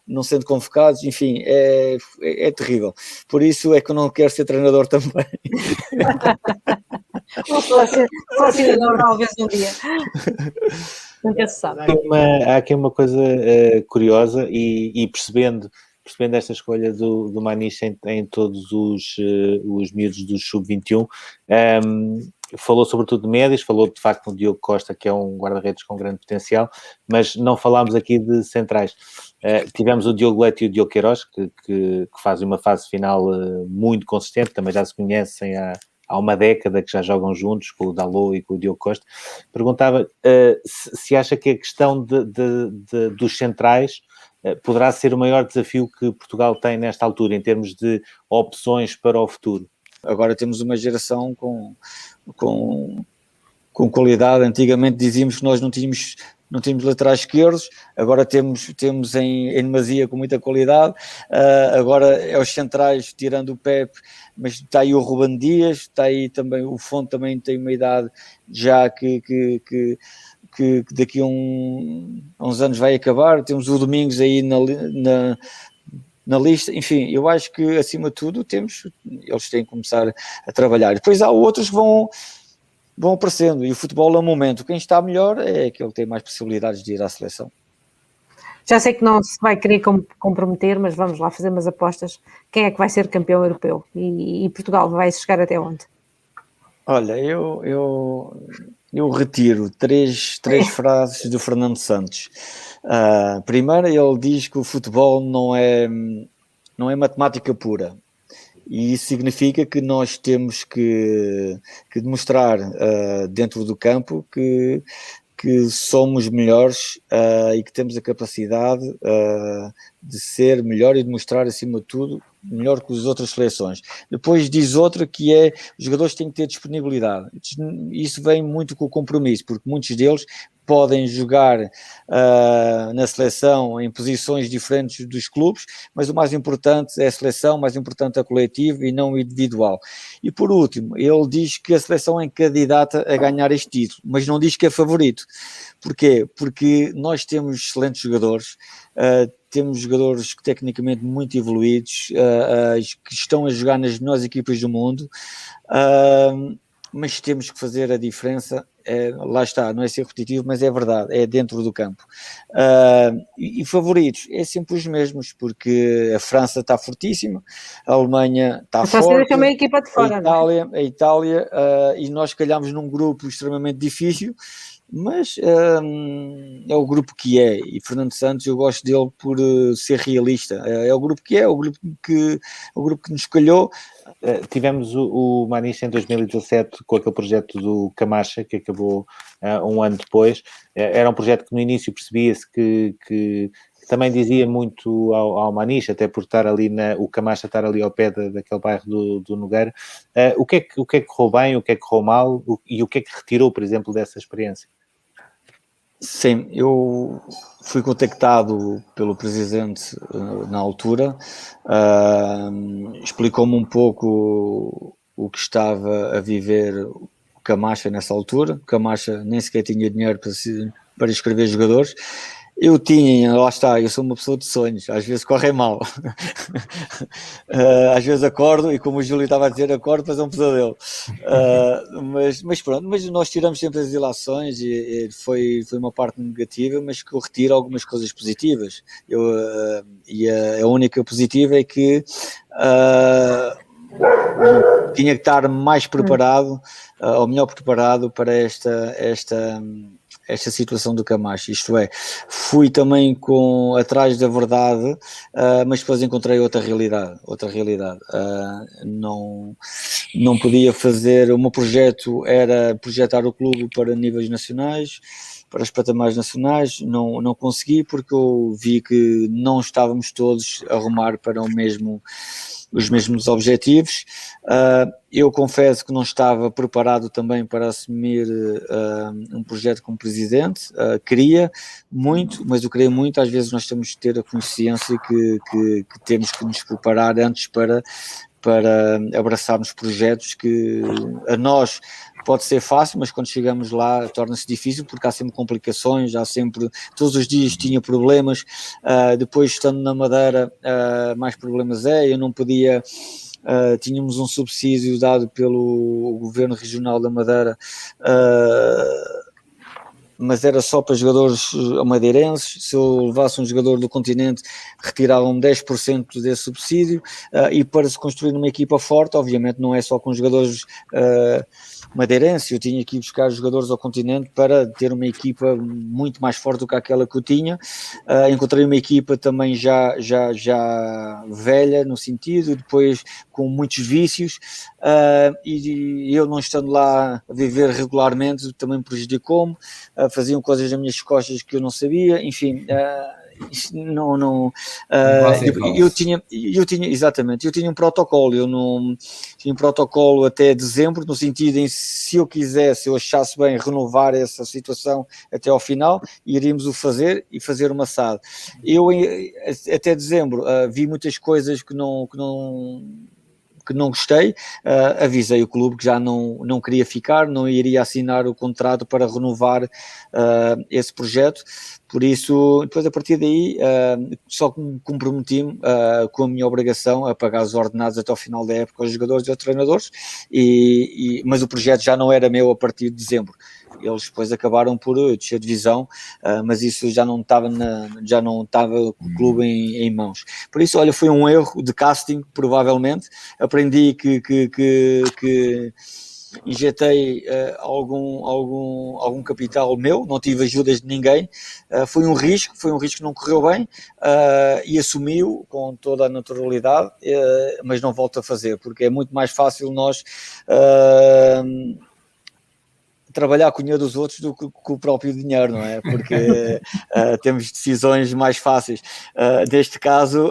não sendo convocados. Enfim, é terrível. Por isso é que eu não quero ser treinador também. Ou selecionador talvez um dia. Nunca se sabe. Há aqui uma coisa curiosa, e percebendo esta escolha do Maniche em todos os miúdos do Sub-21, falou sobretudo de médios, falou de facto do Diogo Costa, que é um guarda-redes com grande potencial, mas não falámos aqui de centrais. Tivemos o Diogo Leite e o Diogo Queiroz, que fazem uma fase final muito consistente, também já se conhecem há uma década, que já jogam juntos, com o Dalot e com o Diogo Costa. Perguntava se acha que a questão dos centrais poderá ser o maior desafio que Portugal tem nesta altura, em termos de opções para o futuro. Agora temos uma geração com qualidade. Antigamente dizíamos que nós não tínhamos não tínhamos laterais esquerdos, agora temos em demasia com muita qualidade, agora é os centrais, tirando o Pepe, mas está aí o Ruben Dias, está aí também o Fonte, também tem uma idade já que daqui a uns anos vai acabar, temos o Domingos aí na lista, enfim, eu acho que acima de tudo eles têm que começar a trabalhar. Depois há outros que vão aparecendo, e o futebol é um momento, quem está melhor é aquele que tem mais possibilidades de ir à seleção. Já sei que não se vai querer comprometer, mas vamos lá fazer umas apostas. Quem é que vai ser campeão europeu? E Portugal vai chegar até onde? Olha, eu retiro três frases do Fernando Santos. Primeiro, ele diz que o futebol não é matemática pura. E isso significa que nós temos que demonstrar dentro do campo que somos melhores e que temos a capacidade de ser melhor e de mostrar, acima de tudo, melhor que as outras seleções. Depois diz outra que é, os jogadores têm que ter disponibilidade. Isso vem muito com o compromisso, porque muitos deles podem jogar na seleção em posições diferentes dos clubes, mas o mais importante é a seleção, o mais importante é o coletivo e não o individual. E por último, ele diz que a seleção é candidata a ganhar este título, mas não diz que é favorito. Porquê? Porque nós temos excelentes jogadores, temos jogadores tecnicamente muito evoluídos, que estão a jogar nas melhores equipas do mundo, mas temos que fazer a diferença. Lá está, não é ser repetitivo, mas é verdade, é dentro do campo. E favoritos, é sempre os mesmos, porque a França está fortíssima, a Alemanha está forte, uma equipa de fora, a Itália, e nós calhamos num grupo extremamente difícil, mas é o grupo que é, e Fernando Santos, eu gosto dele por ser realista, é o grupo que é, o grupo que nos calhou. Tivemos o Maniche em 2017 com aquele projeto do Camacha, que acabou um ano depois. Era um projeto que no início percebia-se que também dizia muito ao Maniche, até por estar ali o Camacha estar ali ao pé daquele bairro do Nogueira. O que é que correu bem, o que é que correu mal e o que é que retirou, por exemplo, dessa experiência? Sim, eu fui contactado pelo presidente na altura, explicou-me um pouco o que estava a viver o Camacha nessa altura. O Camacha nem sequer tinha dinheiro para inscrever jogadores. Eu tinha, lá está, eu sou uma pessoa de sonhos, às vezes correm mal, às vezes acordo e, como o Júlio estava a dizer, acordo para fazer um pesadelo, mas pronto, mas nós tiramos sempre as ilações e foi uma parte negativa, mas que eu retiro algumas coisas positivas. E a única positiva é que tinha que estar mais preparado, ou melhor preparado para esta situação do Camacho, isto é, fui também atrás da verdade, mas depois encontrei outra realidade, não podia fazer, o meu projeto era projetar o clube para níveis nacionais, para os patamares nacionais, não consegui, porque eu vi que não estávamos todos a rumar para os mesmos objetivos. Eu confesso que não estava preparado também para assumir um projeto como presidente. Queria muito, mas eu queria muito. Às vezes nós temos que ter a consciência que temos que nos preparar antes para abraçarmos projetos que a nós pode ser fácil, mas quando chegamos lá torna-se difícil, porque há sempre complicações, todos os dias tinha problemas, depois estando na Madeira mais problemas eu não podia, tínhamos um subsídio dado pelo Governo Regional da Madeira, mas era só para jogadores madeirenses. Se eu levasse um jogador do continente, retiravam 10% desse subsídio, e para se construir uma equipa forte, obviamente não é só com jogadores madeirenses, eu tinha que ir buscar jogadores ao continente para ter uma equipa muito mais forte do que aquela que eu tinha. Encontrei uma equipa também já velha no sentido, depois com muitos vícios, e eu não estando lá a viver regularmente também prejudicou-me. Faziam coisas nas minhas costas que eu não sabia, enfim, não, exatamente, eu tinha um protocolo, tinha um protocolo até dezembro, no sentido em se eu quisesse, eu achasse bem renovar essa situação até ao final, iríamos o fazer e fazer uma SAD. Eu até dezembro vi muitas coisas que não gostei, avisei o clube que já não queria ficar, não iria assinar o contrato para renovar esse projeto, por isso, depois a partir daí, só comprometi-me com a minha obrigação a pagar os ordenados até ao final da época aos jogadores e aos treinadores, mas o projeto já não era meu a partir de dezembro. Eles depois acabaram por descer de divisão, mas isso já não estava com o clube em mãos. Por isso, olha, foi um erro de casting, provavelmente. Aprendi que injetei algum capital meu, não tive ajudas de ninguém, foi um risco que não correu bem, e assumi-o com toda a naturalidade, mas não volto a fazer, porque é muito mais fácil nós trabalhar com o dinheiro dos outros do que com o próprio dinheiro, não é? Porque temos decisões mais fáceis. Neste caso,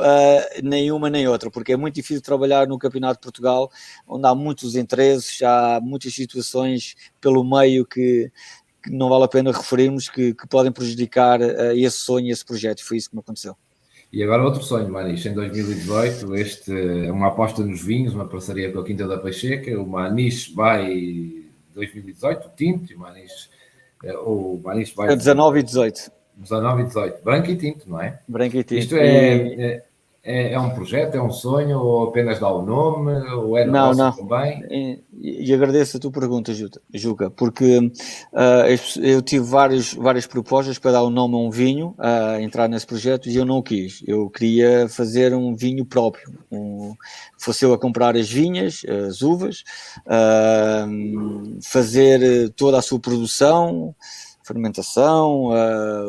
nem uma nem outra, porque é muito difícil trabalhar no Campeonato de Portugal, onde há muitos interesses, há muitas situações pelo meio que não vale a pena referirmos, que podem prejudicar esse sonho, esse projeto. Foi isso que me aconteceu. E agora outro sonho, Maniche, em 2018, uma aposta nos vinhos, uma parceria com a Quinta da Pacheca, o Maniche vai 2018, o tinto, o Maniche vai... 19 e 18. 19 e 18, branco e tinto, não é? Branco e tinto. Isto é um projeto, é um sonho, ou apenas dá o nome, ou é negócio também? E agradeço a tua pergunta, Juca, porque eu tive várias propostas para dar o nome a um vinho, entrar nesse projeto, e eu não o quis. Eu queria fazer um vinho próprio, fosse eu a comprar as vinhas, as uvas, fazer toda a sua produção, fermentação,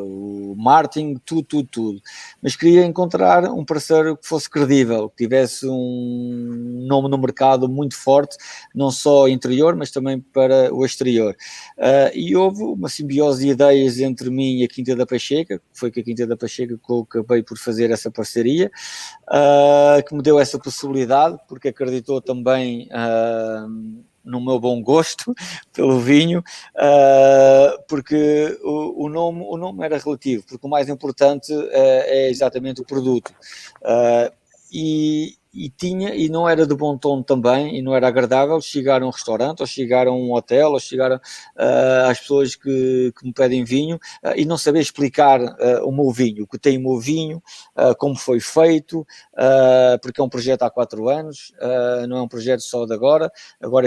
o marketing, tudo. Mas queria encontrar um parceiro que fosse credível, que tivesse um nome no mercado muito forte, não só interior, mas também para o exterior. E houve uma simbiose de ideias entre mim e a Quinta da Pacheca, que foi com a Quinta da Pacheca que eu acabei por fazer essa parceria, que me deu essa possibilidade, porque acreditou também no meu bom gosto pelo vinho, porque o nome era relativo, porque o mais importante é exatamente o produto. E não era de bom tom também, e não era agradável chegar a um restaurante, ou chegar a um hotel, ou chegar às pessoas que me pedem vinho, e não saber explicar o meu vinho, o que tem o meu vinho, como foi feito, porque é um projeto há 4 anos, não é um projeto só de agora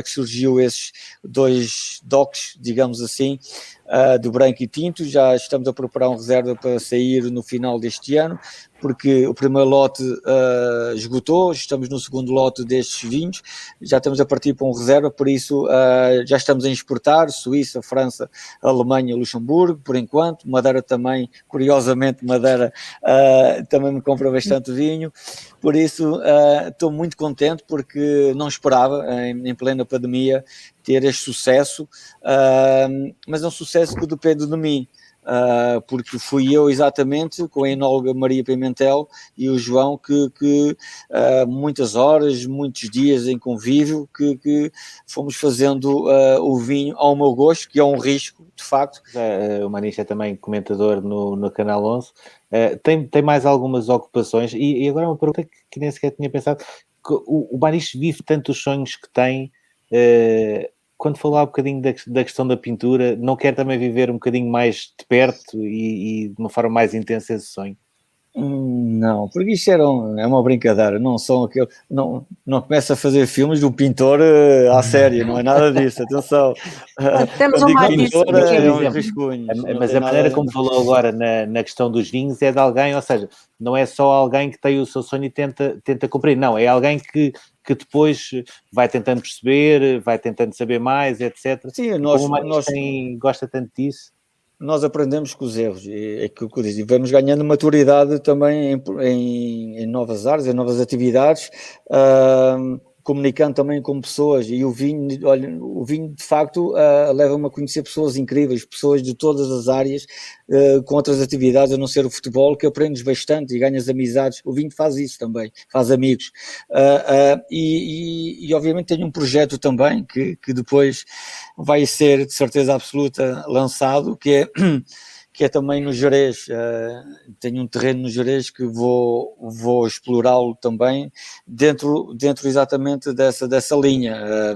que surgiu esses 2 DOCs, digamos assim, do branco e tinto. Já estamos a preparar uma reserva para sair no final deste ano, porque o primeiro lote esgotou, estamos no segundo lote destes vinhos, já estamos a partir para uma reserva, por isso já estamos a exportar, Suíça, França, Alemanha, Luxemburgo, por enquanto. Madeira também, curiosamente, Madeira também me compra bastante vinho, por isso estou muito contente, porque não esperava, em plena pandemia, ter este sucesso, mas é um sucesso que depende de mim. Porque fui eu exatamente com a enóloga Maria Pimentel e o João que muitas horas, muitos dias em convívio que fomos fazendo o vinho ao meu gosto, que é um risco, de facto. O Maniche é também comentador no Canal 11, tem mais algumas ocupações, e agora uma pergunta que nem sequer tinha pensado, que o Maniche vive tanto os sonhos que tem. Quando falou há um bocadinho da questão da pintura, não quer também viver um bocadinho mais de perto e de uma forma mais intensa esse sonho? Não, porque isto é uma brincadeira, não começa a fazer filmes do pintor à série, não é nada disso, atenção. Temos uma pintor é um rascunho. Mas a maneira como falou agora na questão dos vinhos é de alguém, ou seja, não é só alguém que tem o seu sonho e tenta cumprir, não, é alguém que depois vai tentando perceber, vai tentando saber mais, etc. Sim, como o Maniche gosta tanto disso. Nós aprendemos com os erros, é aquilo que eu disse, e vamos ganhando maturidade também em novas áreas, em novas atividades, comunicando também com pessoas, e o vinho de facto leva-me a conhecer pessoas incríveis, pessoas de todas as áreas, com outras atividades a não ser o futebol, que aprendes bastante e ganhas amizades. O vinho faz isso também, faz amigos. E obviamente tenho um projeto também que depois vai ser de certeza absoluta lançado, que é também no Gerês. Tenho um terreno no Gerês que vou explorá-lo também dentro exatamente dessa linha.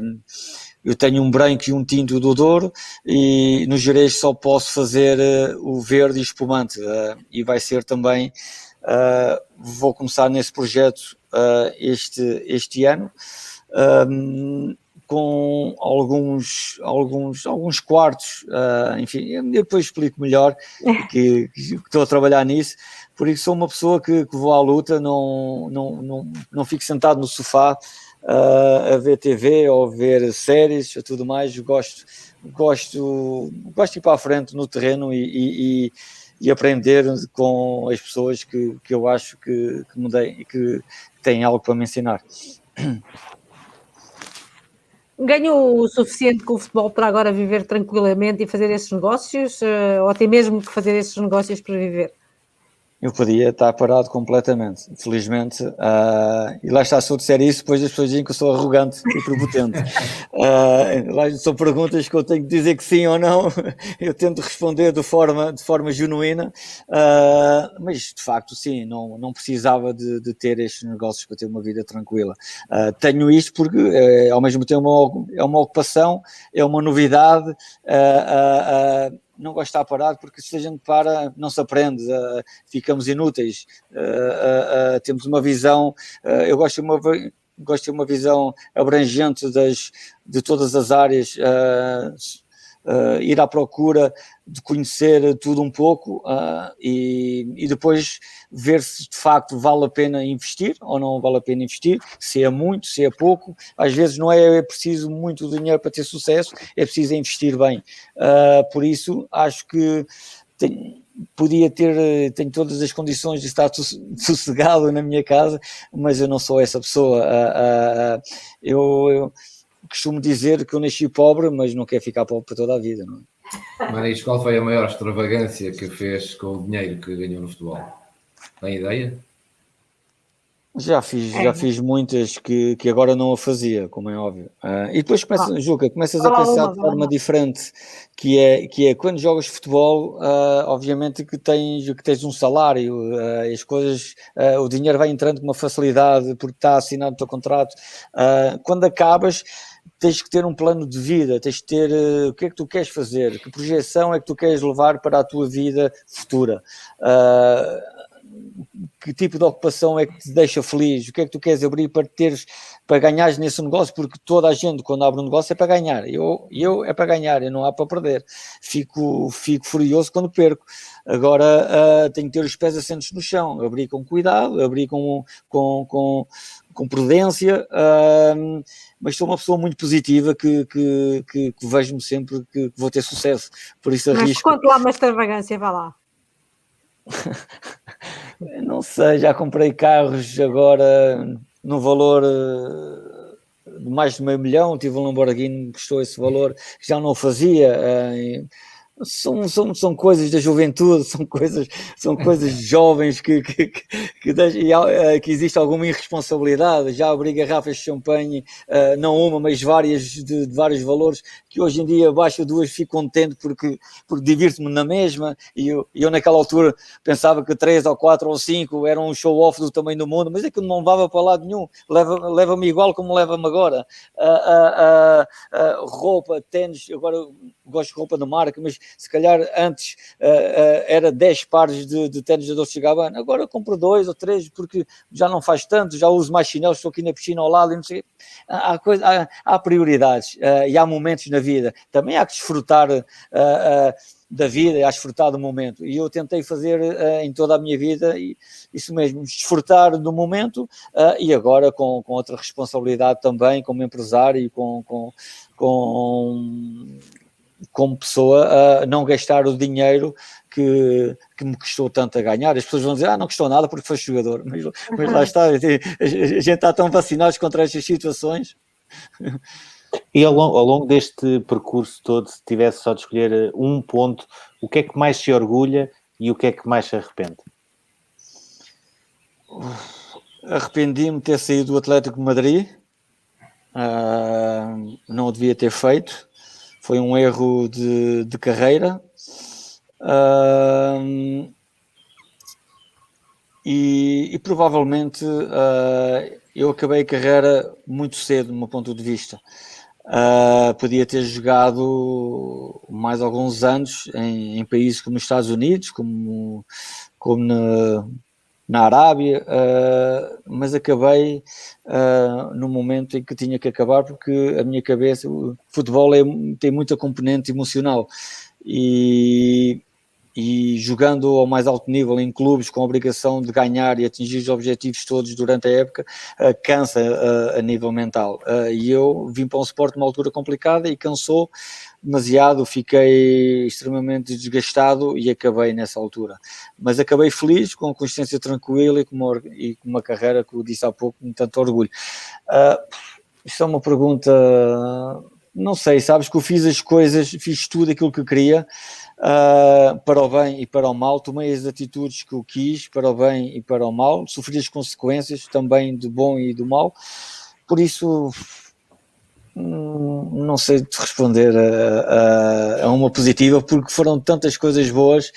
Eu tenho um branco e um tinto do Douro, e no Gerês só posso fazer o verde e espumante, e vai ser também, vou começar nesse projeto este ano, com alguns quartos, enfim, eu depois explico melhor, que estou a trabalhar nisso. Por isso sou uma pessoa que vou à luta, não fico sentado no sofá a ver TV ou ver séries ou tudo mais. Gosto de ir para a frente no terreno e aprender com as pessoas que eu acho que que têm algo para me ensinar. Ganho o suficiente com o futebol para agora viver tranquilamente e fazer esses negócios, ou tem mesmo que fazer esses negócios para viver? Eu podia estar parado completamente, felizmente, e lá está, se eu disser isso, depois as pessoas dizem que eu sou arrogante e prepotente. Lá são perguntas que eu tenho que dizer que sim ou não, eu tento responder de forma genuína, mas de facto sim, não precisava de ter estes negócios para ter uma vida tranquila. Tenho isto porque ao mesmo tempo é uma ocupação, é uma novidade, não gosto de estar parado, porque se a gente para, não se aprende, ficamos inúteis, temos uma visão, eu gosto de uma visão abrangente de todas as áreas, ir à procura de conhecer tudo um pouco, e depois ver se de facto vale a pena investir ou não vale a pena investir, se é muito, se é pouco. Às vezes não é preciso muito dinheiro para ter sucesso, é preciso investir bem. Por isso acho que tenho todas as condições de estar sossegado na minha casa, mas eu não sou essa pessoa. Eu costumo dizer que eu nasci pobre, mas não quero ficar pobre para toda a vida, não é? Maris, qual foi a maior extravagância que fez com o dinheiro que ganhou no futebol? Tem ideia? Já fiz muitas que agora não a fazia, como é óbvio. E depois começas a pensar de forma diferente, que é quando jogas futebol, obviamente que tens um salário, as coisas, o dinheiro vai entrando com uma facilidade porque está assinado o teu contrato. Quando acabas, tens que ter um plano de vida, tens que ter o que é que tu queres fazer, que projeção é que tu queres levar para a tua vida futura. Que tipo de ocupação é que te deixa feliz, o que é que tu queres abrir para ganhares nesse negócio, porque toda a gente quando abre um negócio é para ganhar, eu é para ganhar, eu não há para perder, fico furioso quando perco. Agora tenho que ter os pés assentos no chão, abrir com cuidado, abrir com prudência, mas sou uma pessoa muito positiva que vejo-me sempre que vou ter sucesso, por isso arrisco. Mas conte lá uma extravagância, vá lá. Não sei, já comprei carros agora no valor de mais de $500 000, tive um Lamborghini que custou esse valor, que já não fazia. São coisas da juventude, são coisas jovens que existe alguma irresponsabilidade. Já abri garrafas de champanhe, não uma, mas várias de vários valores, que hoje em dia abaixo de 2 fico contente porque divirto-me na mesma, e eu naquela altura pensava que 3 ou 4 ou 5 eram um show-off do tamanho do mundo, mas é que não levava para lado nenhum, leva-me igual como leva-me agora. Roupa, ténis, agora gosto de roupa de marca, mas se calhar antes era 10 pares de ténis da Dolce & Gabbana, agora compro 2 ou 3 porque já não faz tanto, já uso mais chinelos, estou aqui na piscina ao lado e não sei. Há prioridades, e há momentos na vida, também há que desfrutar da vida e a desfrutar do momento, e eu tentei fazer em toda a minha vida isso mesmo, desfrutar do momento, e agora com outra responsabilidade também como empresário e com como pessoa, a não gastar o dinheiro que me custou tanto a ganhar. As pessoas vão dizer, não custou nada porque foi jogador, mas lá está, a gente está tão vacinados contra estas situações. E ao longo deste percurso todo, se tivesse só de escolher um ponto, o que é que mais se orgulha e o que é que mais se arrepende? Arrependi-me de ter saído do Atlético de Madrid, não o devia ter feito, foi um erro de carreira, e provavelmente eu acabei a carreira muito cedo, do meu ponto de vista. Podia ter jogado mais alguns anos em países como os Estados Unidos, como na Arábia, mas acabei no momento em que tinha que acabar, porque a minha cabeça, o futebol tem muita componente emocional, e jogando ao mais alto nível em clubes com a obrigação de ganhar e atingir os objetivos todos durante a época, cansa a nível mental. E eu vim para um Sport numa altura complicada e cansou demasiado, fiquei extremamente desgastado e acabei nessa altura. Mas acabei feliz, com a consciência tranquila e com uma carreira, que eu disse há pouco, com tanto orgulho. Isto é uma pergunta... Não sei, sabes que eu fiz as coisas, fiz tudo aquilo que queria, para o bem e para o mal, tomei as atitudes que eu quis, para o bem e para o mal, sofri as consequências também do bom e do mal, por isso não sei te responder a uma positiva, porque foram tantas coisas boas,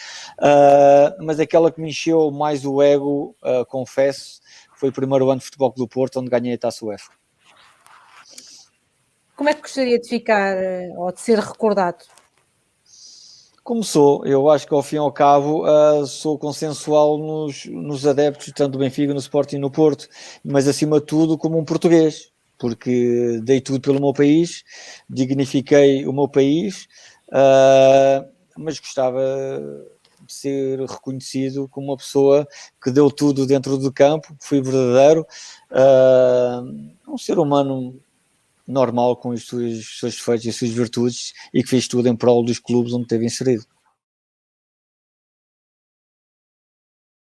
mas aquela que me encheu mais o ego, confesso, foi o primeiro ano de Futebol Clube do Porto, onde ganhei a Taça UEFA. Como é que gostaria de ficar ou de ser recordado? Como sou, eu acho que ao fim e ao cabo sou consensual nos adeptos, tanto do Benfica, no Sporting e no Porto, mas acima de tudo como um português, porque dei tudo pelo meu país, dignifiquei o meu país, mas gostava de ser reconhecido como uma pessoa que deu tudo dentro do campo, que fui verdadeiro, um ser humano normal, com os seus defeitos e as suas virtudes, e que fez tudo em prol dos clubes onde esteve inserido.